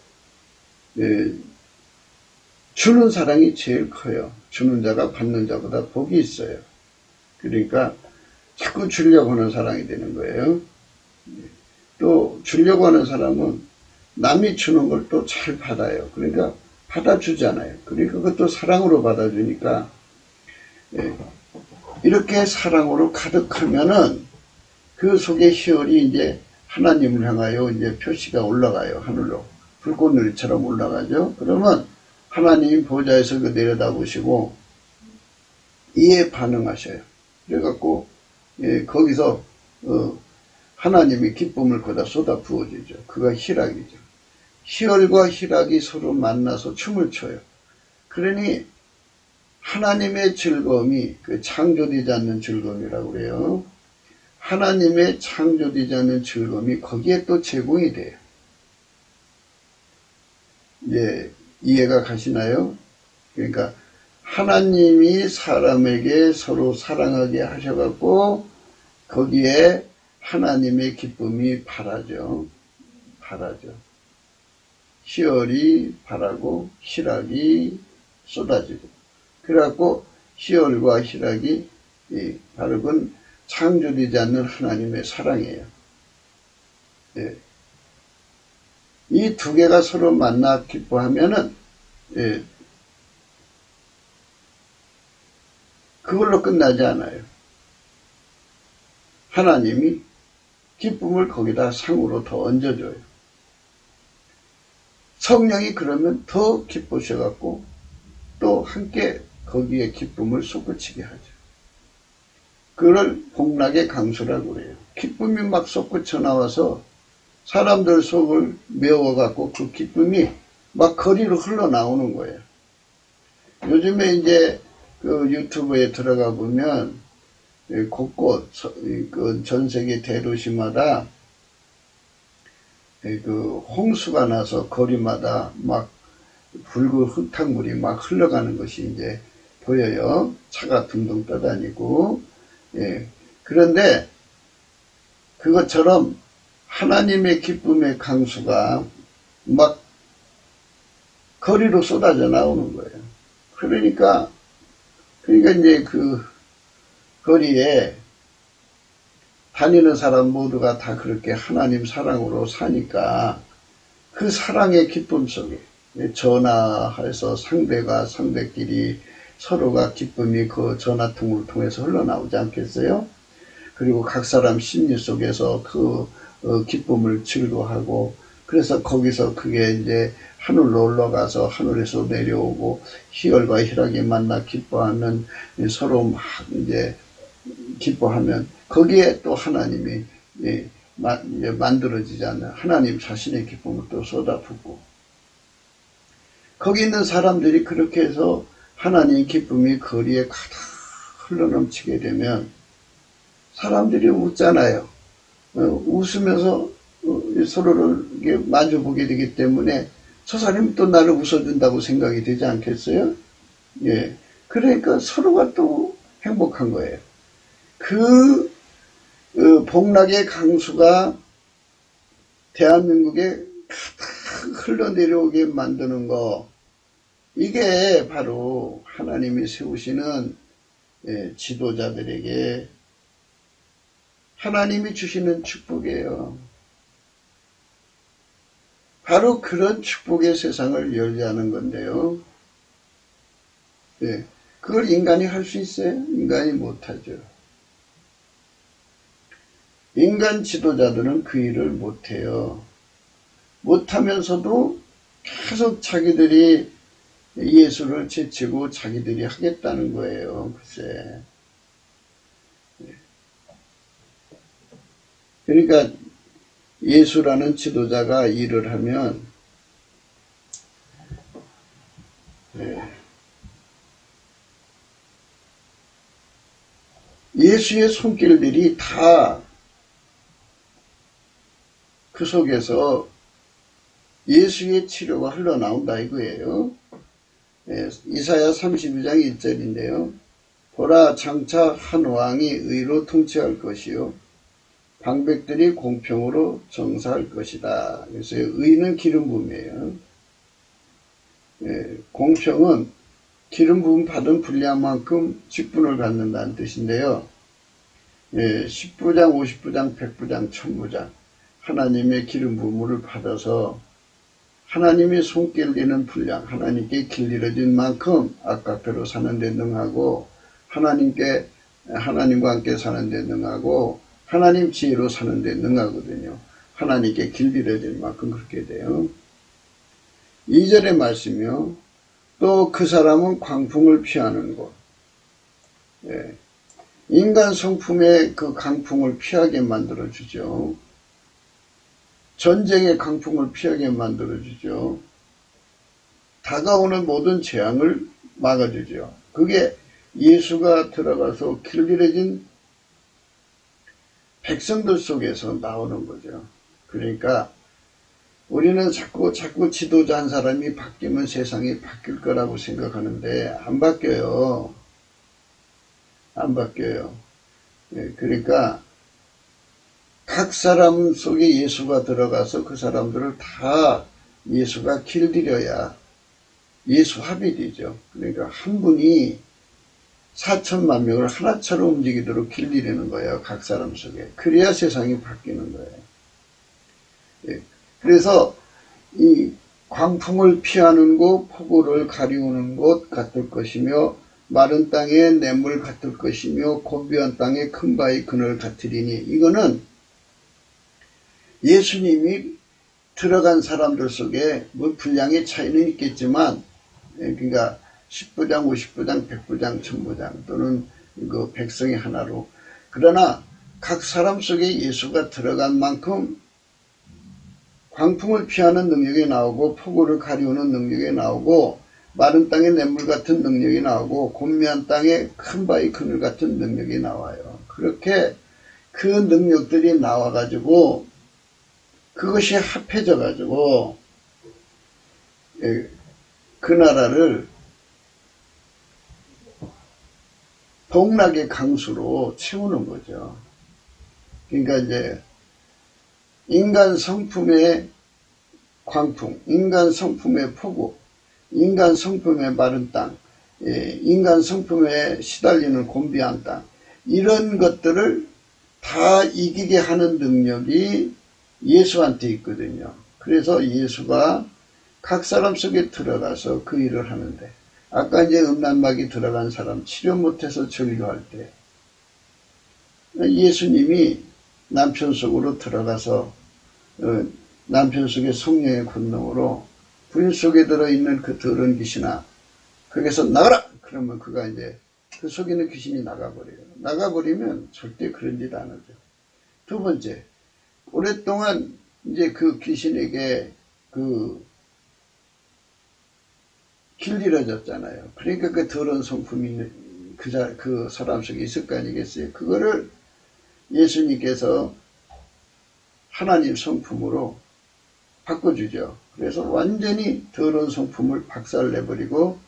주는 사랑이 제일 커요. 주는 자가 받는 자보다 복이 있어요. 그러니까 자꾸 주려고 하는 사랑이 되는 거예요. 또 주려고 하는 사람은 남이 주는 걸 또 잘 받아요. 그러니까 받아주잖아요. 그러니까 그것도 사랑으로 받아주니까 이렇게 사랑으로 가득하면은 그 속에 희열이 이제 하나님을 향하여 이제 표시가 올라가요. 하늘로. 불꽃놀이처럼 올라가죠. 그러면 하나님 보좌에서 그 내려다보시고 이에 반응하셔요. 그래갖고 거기서 하나님의 기쁨을 거다 쏟아 부어주죠. 그가 희락이죠. 희열과 희락이 서로 만나서 춤을 춰요. 그러니 하나님의 즐거움이 그 창조되지 않는 즐거움이라고 그래요. 하나님의 창조되지 않는 즐거움이 거기에 또 제공이 돼요. 이제 이해가 가시나요? 그러니까 하나님이 사람에게 서로 사랑하게 하셔갖고 거기에 하나님의 기쁨이 바라죠. 희열이 바라고 희락이 쏟아지고, 그래갖고 희열과 희락이 바로 그건 창조되지 않는 하나님의 사랑이에요. 예. 이 두 개가 서로 만나 기뻐하면은 그걸로 끝나지 않아요. 하나님이 기쁨을 거기다 상으로 더 얹어줘요. 성령이 그러면 더 기쁘셔갖고 또 함께 거기에 기쁨을 솟구치게 하죠. 그걸 복락의 강수라고 그래요. 기쁨이 막 솟구쳐 나와서 사람들 속을 메워갖고 그 기쁨이 막 거리로 흘러나오는 거예요. 요즘에 이제 그 유튜브에 들어가 보면 곳곳 그 전 세계 대도시마다 그 홍수가 나서 거리마다 막 붉은 흙탕물이 막 흘러가는 것이 이제 보여요. 차가 둥둥 떠다니고. 그런데 그것처럼 하나님의 기쁨의 강수가 막 거리로 쏟아져 나오는 거예요. 그러니까 이제 그 거리에 다니는 사람 모두가 다 그렇게 하나님 사랑으로 사니까 그 사랑의 기쁨 속에 전화해서 상대끼리 서로가 기쁨이 그 전화통을 통해서 흘러나오지 않겠어요? 그리고 각 사람 심리 속에서 그 기쁨을 즐거워하고, 그래서 거기서 그게 이제 하늘로 올라가서 하늘에서 내려오고 희열과 희락이 만나 기뻐하는 서로 막 이제 기뻐하면 거기에 또 하나님이 만들어지지 않는 하나님 자신의 기쁨을 또 쏟아붓고, 거기 있는 사람들이 그렇게 해서 하나님 기쁨이 거리에 가득 흘러넘치게 되면 사람들이 웃잖아요. 웃으면서 서로를 마주보게 되기 때문에 저 사람이 또 나를 웃어준다고 생각이 되지 않겠어요? 예. 그러니까 서로가 또 행복한 거예요. 그 복락의 강수가 대한민국에 가득 흘러내려오게 만드는 거, 이게 바로 하나님이 세우시는 지도자들에게 하나님이 주시는 축복이에요. 바로 그런 축복의 세상을 열자는 건데요. 예, 그걸 인간이 할 수 있어요? 인간이 못하죠. 인간 지도자들은 그 일을 못해요. 못하면서도 계속 자기들이 예수를 제치고 자기들이 하겠다는 거예요. 글쎄. 그러니까 예수라는 지도자가 일을 하면 예수의 손길들이 다 그 속에서 예수의 치료가 흘러나온다 이거예요. 이사야 32장 1절인데요. 보라, 장차 한 왕이 의로 통치할 것이요 방백들이 공평으로 정사할 것이다. 그래서 의는 기름 부음이에요. 공평은 기름 부음 받은 분량만큼 직분을 갖는다는 뜻인데요. 10부장, 50부장, 100부장, 1000부장 하나님의 기름 부음을 받아서 하나님의 손길 내는 분량, 하나님께 길들여진 만큼 아까페로 사는 데 능하고 하나님과 함께 사는 데 능하고 하나님 지혜로 사는 데 능하거든요. 하나님께 길들여진 만큼 그렇게 돼요. 2절의 말씀이요. 또 그 사람은 광풍을 피하는 곳. 인간 성품의 그 강풍을 피하게 만들어주죠. 전쟁의 강풍을 피하게 만들어주죠. 다가오는 모든 재앙을 막아주죠. 그게 예수가 들어가서 길들여진 백성들 속에서 나오는 거죠. 그러니까 우리는 자꾸 지도자 한 사람이 바뀌면 세상이 바뀔 거라고 생각하는데 안 바뀌어요. 안 바뀌어요. 그러니까 각 사람 속에 예수가 들어가서 그 사람들을 다 예수가 길들여야 예수 합이 되죠. 그러니까 한 분이 4천만 명을 하나처럼 움직이도록 길들이는 거예요. 각 사람 속에. 그래야 세상이 바뀌는 거예요. 그래서 이 광풍을 피하는 곳, 폭우를 가리우는 곳 같을 것이며 마른 땅에 냇물 같을 것이며 고비한 땅에 큰 바위 그늘 같으리니, 이거는 예수님이 들어간 사람들 속에 뭐 분량의 차이는 있겠지만, 그러니까 10부장, 50부장, 100부장, 1000부장 또는 그 백성의 하나로, 그러나 각 사람 속에 예수가 들어간 만큼 광풍을 피하는 능력이 나오고 폭우를 가리우는 능력이 나오고 마른 땅에 냇물 같은 능력이 나오고 곤미한 땅에 큰 바위 그늘 같은 능력이 나와요. 그렇게 그 능력들이 나와가지고 그것이 합해져가지고 그 나라를 복락의 강수로 채우는 거죠. 그러니까 이제 인간 성품의 광풍, 인간 성품의 폭우, 인간 성품의 마른 땅, 인간 성품에 시달리는 곤비한 땅, 이런 것들을 다 이기게 하는 능력이 예수한테 있거든요. 그래서 예수가 각 사람 속에 들어가서 그 일을 하는데, 아까 이제 음란막이 들어간 사람 치료 못해서 전류할 때 예수님이 남편 속으로 들어가서 남편 속의 성령의 권능으로 부인 속에 들어있는 그 더러운 귀신아, 거기서 나가라! 그러면 그가 이제 그 속에 있는 귀신이 나가버려요. 나가버리면 절대 그런 짓 안 하죠. 두 번째, 오랫동안 이제 그 귀신에게 길들여졌잖아요. 그러니까 그 더러운 성품이 그 사람 속에 있을 거 아니겠어요. 그거를 예수님께서 하나님 성품으로 바꿔주죠. 그래서 완전히 더러운 성품을 박살내버리고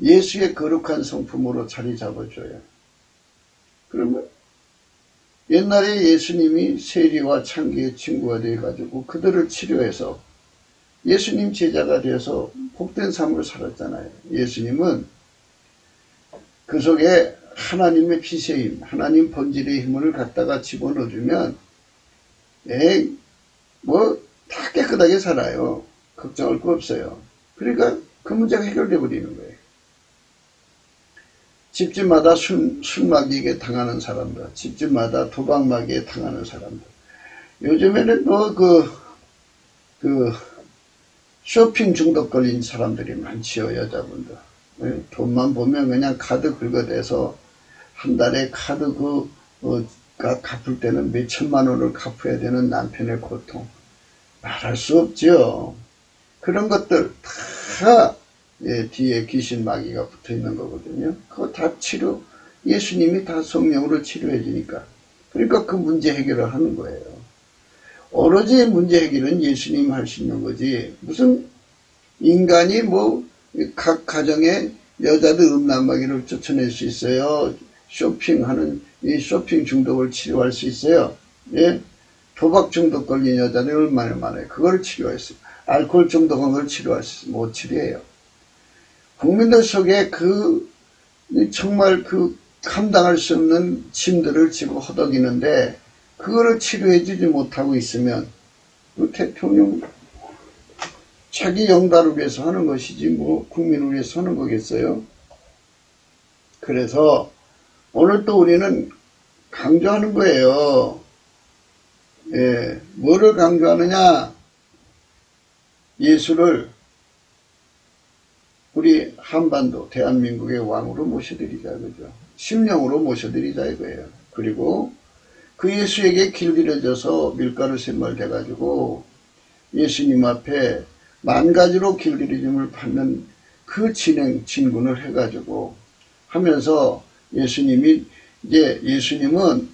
예수의 거룩한 성품으로 자리 잡아줘요. 그러면 옛날에 예수님이 세리와 창기의 친구가 되어가지고 그들을 치료해서 예수님 제자가 되어서 복된 삶을 살았잖아요. 예수님은 그 속에 하나님의 빛의 힘, 하나님 본질의 힘을 갖다가 집어넣어주면 다 깨끗하게 살아요. 걱정할 거 없어요. 그러니까 그 문제가 해결돼 버리는 거예요. 집집마다 술마귀에게 당하는 사람들, 집집마다 도박마귀에 당하는 사람들. 요즘에는 쇼핑 중독 걸린 사람들이 많지요, 여자분들. 돈만 보면 그냥 카드 긁어대서 한 달에 카드 갚을 때는 몇 천만 원을 갚아야 되는 남편의 고통. 말할 수 없죠. 그런 것들 다 뒤에 귀신 마귀가 붙어 있는 거거든요. 그거 다 예수님이 다 성령으로 치료해 주니까. 그러니까 그 문제 해결을 하는 거예요. 오로지 문제 해결은 예수님 할 수 있는 거지. 무슨 인간이 각 가정에 여자들 음란마귀를 쫓아낼 수 있어요. 쇼핑하는 이 쇼핑 중독을 치료할 수 있어요. 예? 도박 중독 걸린 여자들이 얼마나 많아요. 그걸 치료했어요. 알코올 중독한 걸 치료할 수 있어요. 못 치료해요. 국민들 속에 정말 감당할 수 없는 짐들을 지고 허덕이는데, 그거를 치료해주지 못하고 있으면, 대통령, 자기 영달을 위해서 하는 것이지, 국민을 위해서 하는 거겠어요? 그래서, 오늘 또 우리는 강조하는 거예요. 뭐를 강조하느냐? 예수를 우리 한반도 대한민국의 왕으로 모셔드리자, 그죠? 심령으로 모셔드리자 이거예요. 그리고 그 예수에게 길들여져서 밀가루 샘물 돼가지고 예수님 앞에 만 가지로 길들여짐을 받는 그 진군을 해가지고 하면서 예수님은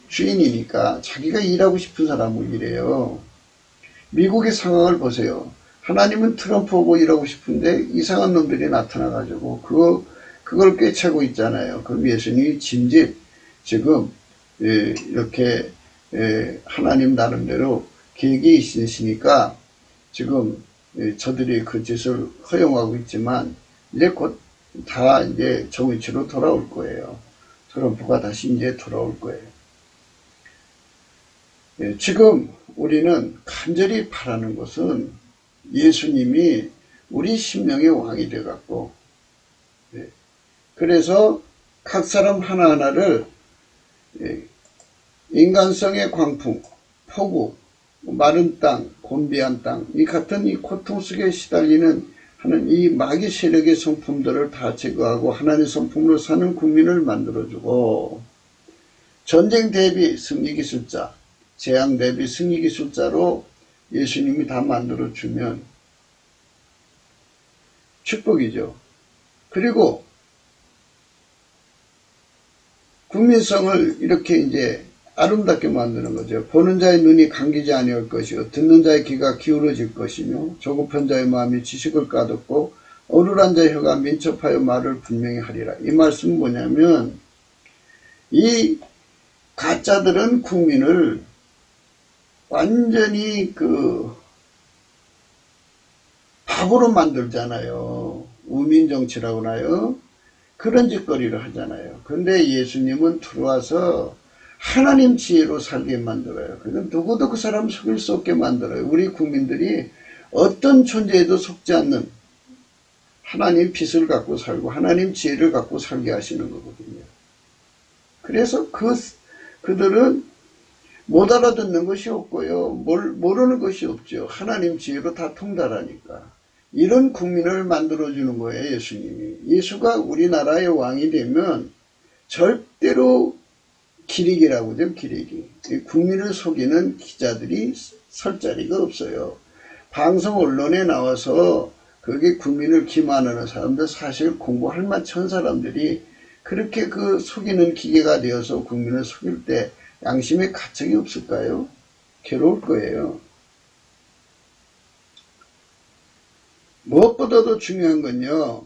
주인이니까 자기가 일하고 싶은 사람을 일해요. 미국의 상황을 보세요. 하나님은 트럼프 오고 일하고 싶은데 이상한 놈들이 나타나가지고 그걸 꿰차고 있잖아요. 그럼 예수님이 짐짓 지금 이렇게 하나님 나름대로 계획이 있으시니까 지금 저들이 그 짓을 허용하고 있지만 이제 곧 다 이제 정의치로 돌아올 거예요. 트럼프가 다시 이제 돌아올 거예요. 지금 우리는 간절히 바라는 것은 예수님이 우리 심령의 왕이 되어갖고, 그래서 각 사람 하나하나를 인간성의 광풍, 폭우, 마른 땅, 곤비한 땅, 이 같은 이 고통 속에 시달리는 하는 이 마귀 세력의 성품들을 다 제거하고 하나님의 성품으로 사는 국민을 만들어주고, 전쟁 대비 승리기술자, 재앙 대비 승리기술자로 예수님이 다 만들어주면 축복이죠. 그리고 국민성을 이렇게 이제 아름답게 만드는 거죠. 보는 자의 눈이 감기지 아니할 것이요 듣는 자의 귀가 기울어질 것이며 조급한 자의 마음이 지식을 까듣고 어눌한 자의 혀가 민첩하여 말을 분명히 하리라. 이 말씀은 뭐냐면 이 가짜들은 국민을 완전히 바보로 만들잖아요. 우민정치라고 하나요? 그런 짓거리를 하잖아요. 그런데 예수님은 들어와서 하나님 지혜로 살게 만들어요. 그러니까 누구도 그 사람 속일 수 없게 만들어요. 우리 국민들이 어떤 존재에도 속지 않는 하나님 빛을 갖고 살고 하나님 지혜를 갖고 살게 하시는 거거든요. 그래서 그들은 못 알아듣는 것이 없고요. 모르는 것이 없죠. 하나님 지혜로 다 통달하니까. 이런 국민을 만들어주는 거예요, 예수님이. 예수가 우리나라의 왕이 되면 절대로 기레기라고 하죠, 기레기. 국민을 속이는 기자들이 설 자리가 없어요. 방송 언론에 나와서 그게 국민을 기만하는 사람들, 사실 공부할 만한 사람들이 그렇게 속이는 기계가 되어서 국민을 속일 때 양심의 가책이 없을까요? 괴로울 거예요. 무엇보다도 중요한 건요,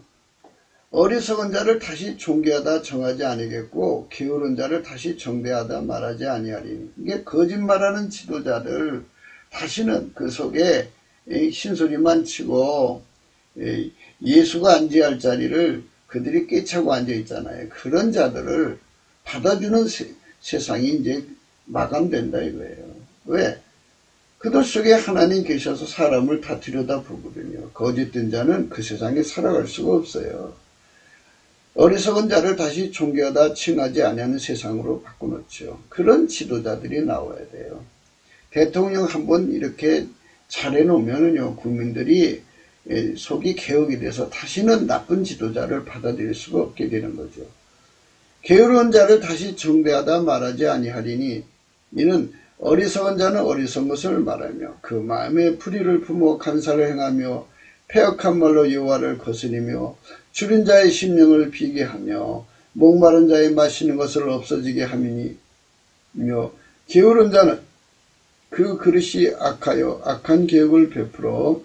어리석은 자를 다시 존귀하다 정하지 아니겠고 게으른 자를 다시 정대하다 말하지 아니하리니. 이게 거짓말하는 지도자들 다시는 그 속에 신소리만 치고 예수가 앉아야 할 자리를 그들이 꿰차고 앉아 있잖아요. 그런 자들을 받아주는 세상이 이제 마감된다 이거예요. 왜? 그들 속에 하나님 계셔서 사람을 다 들여다보거든요. 거짓된 자는 그 세상에 살아갈 수가 없어요. 어리석은 자를 다시 존귀하다 칭하지 아니하는 세상으로 바꿔놓죠. 그런 지도자들이 나와야 돼요. 대통령 한번 이렇게 잘해놓으면요, 국민들이 속이 개혁이 돼서 다시는 나쁜 지도자를 받아들일 수가 없게 되는 거죠. 게으른 자를 다시 정대하다 말하지 아니하리니 이는 어리석은 자는 어리석은 것을 말하며 그 마음에 불의를 품어 간사를 행하며 패역한 말로 여호와를 거스리며 줄인 자의 심령을 비게 하며 목마른 자의 마시는 것을 없어지게 함이니며 게으른 자는 그 그릇이 악하여 악한 계획을 베풀어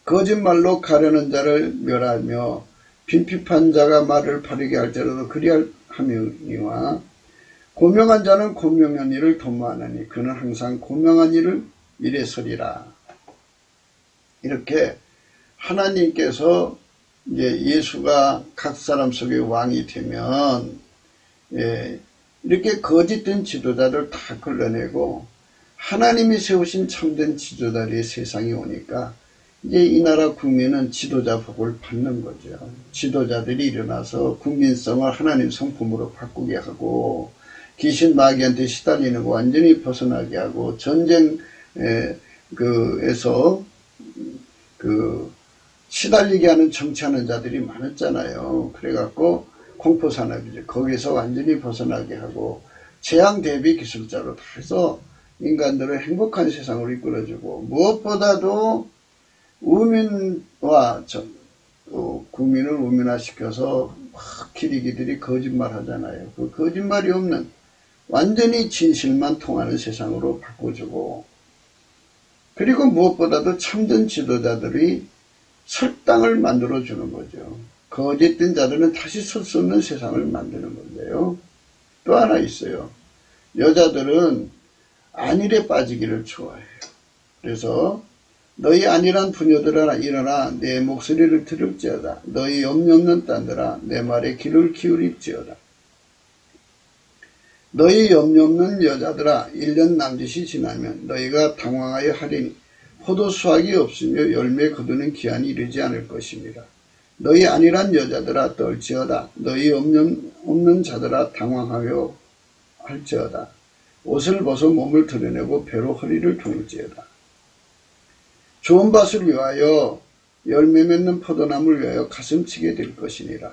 거짓말로 가려는 자를 멸하며 빈핍한 자가 말을 바르게 할지라도 그리하니와 고명한 자는 고명한 일을 도모하느니 그는 항상 고명한 일을 이래서리라. 이렇게 하나님께서 이제 예수가 각 사람 속에 왕이 되면 이렇게 거짓된 지도자를 다 걸러내고 하나님이 세우신 참된 지도자들의 세상이 오니까 이제 이 나라 국민은 지도자 복을 받는 거죠. 지도자들이 일어나서 국민성을 하나님 성품으로 바꾸게 하고 귀신 마귀한테 시달리는 거 완전히 벗어나게 하고 전쟁에서 시달리게 하는 정치하는 자들이 많았잖아요. 그래갖고 공포산업이죠. 거기서 완전히 벗어나게 하고 재앙 대비 기술자로 다 해서 인간들을 행복한 세상으로 이끌어주고 무엇보다도 우민과 국민을 우민화시켜서 막 기리기들이 거짓말 하잖아요. 그 거짓말이 없는 완전히 진실만 통하는 세상으로 바꿔주고 그리고 무엇보다도 참된 지도자들이 설당을 만들어주는 거죠. 거짓된 자들은 다시 설 수 없는 세상을 만드는 건데요. 또 하나 있어요. 여자들은 안일에 빠지기를 좋아해요. 그래서 너희 안일한 부녀들아 일어나 내 목소리를 들을지어다. 너희 염려 없는 딴들아 내 말에 귀를 기울일지어다. 너희 염려 없는 여자들아 1년 남짓이 지나면 너희가 당황하여 하리니 포도 수확이 없으며 열매 거두는 기한이 이르지 않을 것입니다. 너희 안일한 여자들아 떨지어다. 너희 염려 없는 자들아 당황하여 할지어다. 옷을 벗어 몸을 드러내고 배로 허리를 두를지어다. 좋은 밭을 위하여 열매 맺는 포도나무를 위하여 가슴치게 될 것이니라.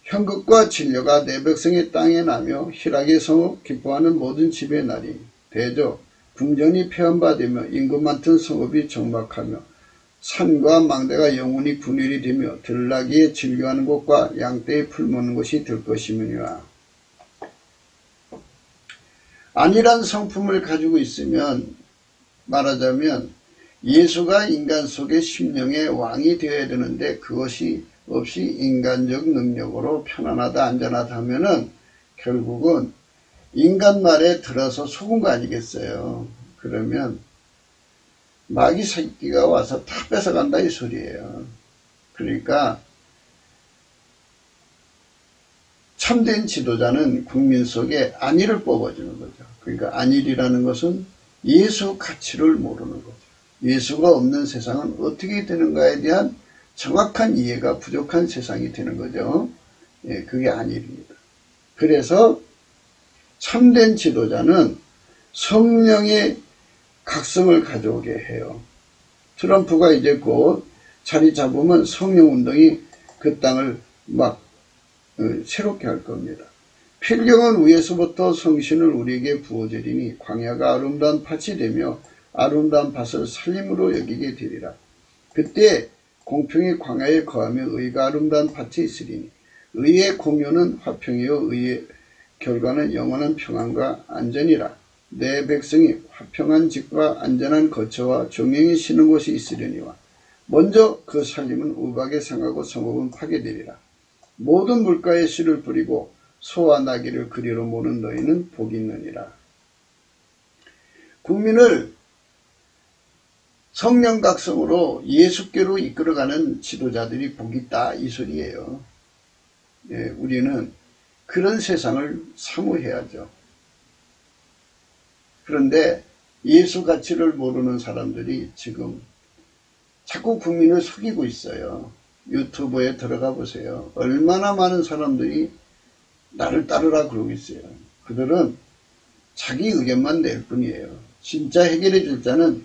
형극과 진료가 내 백성의 땅에 나며 희락에서 기뻐하는 모든 집에 나리. 대저 궁전이 폐원받으며 인구 많던 성읍이 정박하며 산과 망대가 영원히 분일이 되며 들나귀에 즐겨하는 곳과 양떼에 풀먹는 곳이 될 것이니라. 안일한 성품을 가지고 있으면 말하자면 예수가 인간 속의 심령의 왕이 되어야 되는데 그것이 없이 인간적 능력으로 편안하다 안전하다 하면은 결국은 인간 말에 들어서 속은 거 아니겠어요. 그러면 마귀 새끼가 와서 다 뺏어간다 이 소리예요. 그러니까 참된 지도자는 국민 속에 안일을 뽑아주는 거죠. 그러니까 안일이라는 것은 예수 가치를 모르는 거죠. 예수가 없는 세상은 어떻게 되는가에 대한 정확한 이해가 부족한 세상이 되는 거죠. 그게 안일입니다. 그래서 참된 지도자는 성령의 각성을 가져오게 해요. 트럼프가 이제 곧 자리 잡으면 성령운동이 그 땅을 막 새롭게 할 겁니다. 필경은 위에서부터 성신을 우리에게 부어주리니 광야가 아름다운 밭이 되며 아름다운 밭을 살림으로 여기게 되리라. 그때 공평이 광야에 거하며 의가 아름다운 밭이 있으리니 의의 공효는 화평이요 의의 결과는 영원한 평안과 안전이라. 내 백성이 화평한 집과 안전한 거처와 종영이 쉬는 곳이 있으려니와 먼저 그 살림은 우박에 상하고 성읍은 파괴되리라. 모든 물가에 씨를 뿌리고 소와 나귀를 그리로 모는 너희는 복이 있느니라. 국민을 성령 각성으로 예수께로 이끌어가는 지도자들이 복이 있다 이 소리예요. 예, 우리는 그런 세상을 사모해야죠. 그런데 예수 가치를 모르는 사람들이 지금 자꾸 국민을 속이고 있어요. 유튜브에 들어가 보세요. 얼마나 많은 사람들이 나를 따르라 그러고 있어요. 그들은 자기 의견만 낼 뿐이에요. 진짜 해결해 줄 자는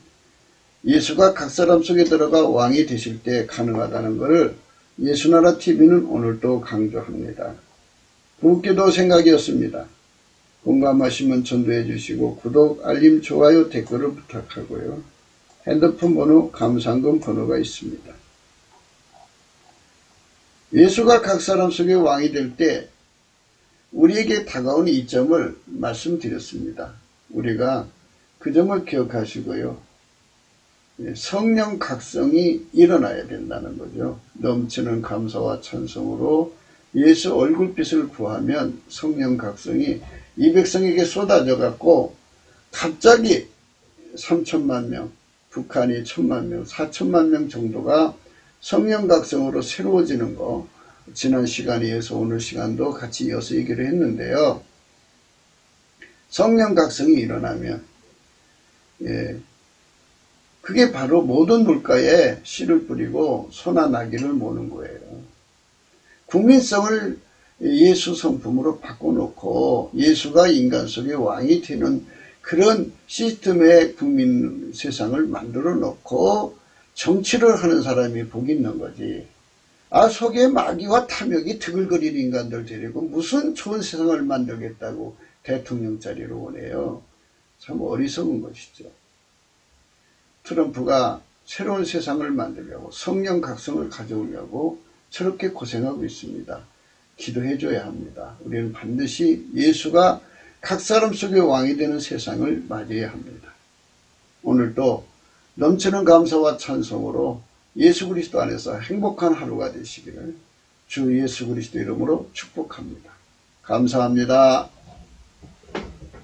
예수가 각 사람 속에 들어가 왕이 되실 때 가능하다는 것을 예수나라 TV는 오늘도 강조합니다. 부기도 생각이었습니다. 공감하시면 전도해 주시고 구독, 알림, 좋아요, 댓글을 부탁하고요. 핸드폰 번호, 감상금 번호가 있습니다. 예수가 각 사람 속에 왕이 될 때 우리에게 다가온 이 점을 말씀드렸습니다. 우리가 그 점을 기억하시고요. 성령 각성이 일어나야 된다는 거죠. 넘치는 감사와 찬송으로 예수 얼굴빛을 구하면 성령 각성이 이 백성에게 쏟아져 갖고 갑자기 3천만 명, 북한이 1,000만 명, 4천만 명 정도가 성령 각성으로 새로워지는 거 지난 시간에 이어서 오늘 시간도 같이 이어서 얘기를 했는데요. 성령 각성이 일어나면 그게 바로 모든 물가에 씨를 뿌리고 소나 나귀를 모는 거예요. 국민성을 예수 성품으로 바꿔놓고 예수가 인간 속의 왕이 되는 그런 시스템의 국민 세상을 만들어 놓고 정치를 하는 사람이 복이 있는 거지. 속에 마귀와 탐욕이 드글거리는 인간들 데리고 무슨 좋은 세상을 만들겠다고 대통령 자리를 원해요. 참 어리석은 것이죠. 트럼프가 새로운 세상을 만들려고 성령 각성을 가져오려고 저렇게 고생하고 있습니다. 기도해 줘야 합니다. 우리는 반드시 예수가 각 사람 속의 왕이 되는 세상을 맞이해야 합니다. 오늘도 넘치는 감사와 찬송으로 예수 그리스도 안에서 행복한 하루가 되시기를 주 예수 그리스도 이름으로 축복합니다. 감사합니다.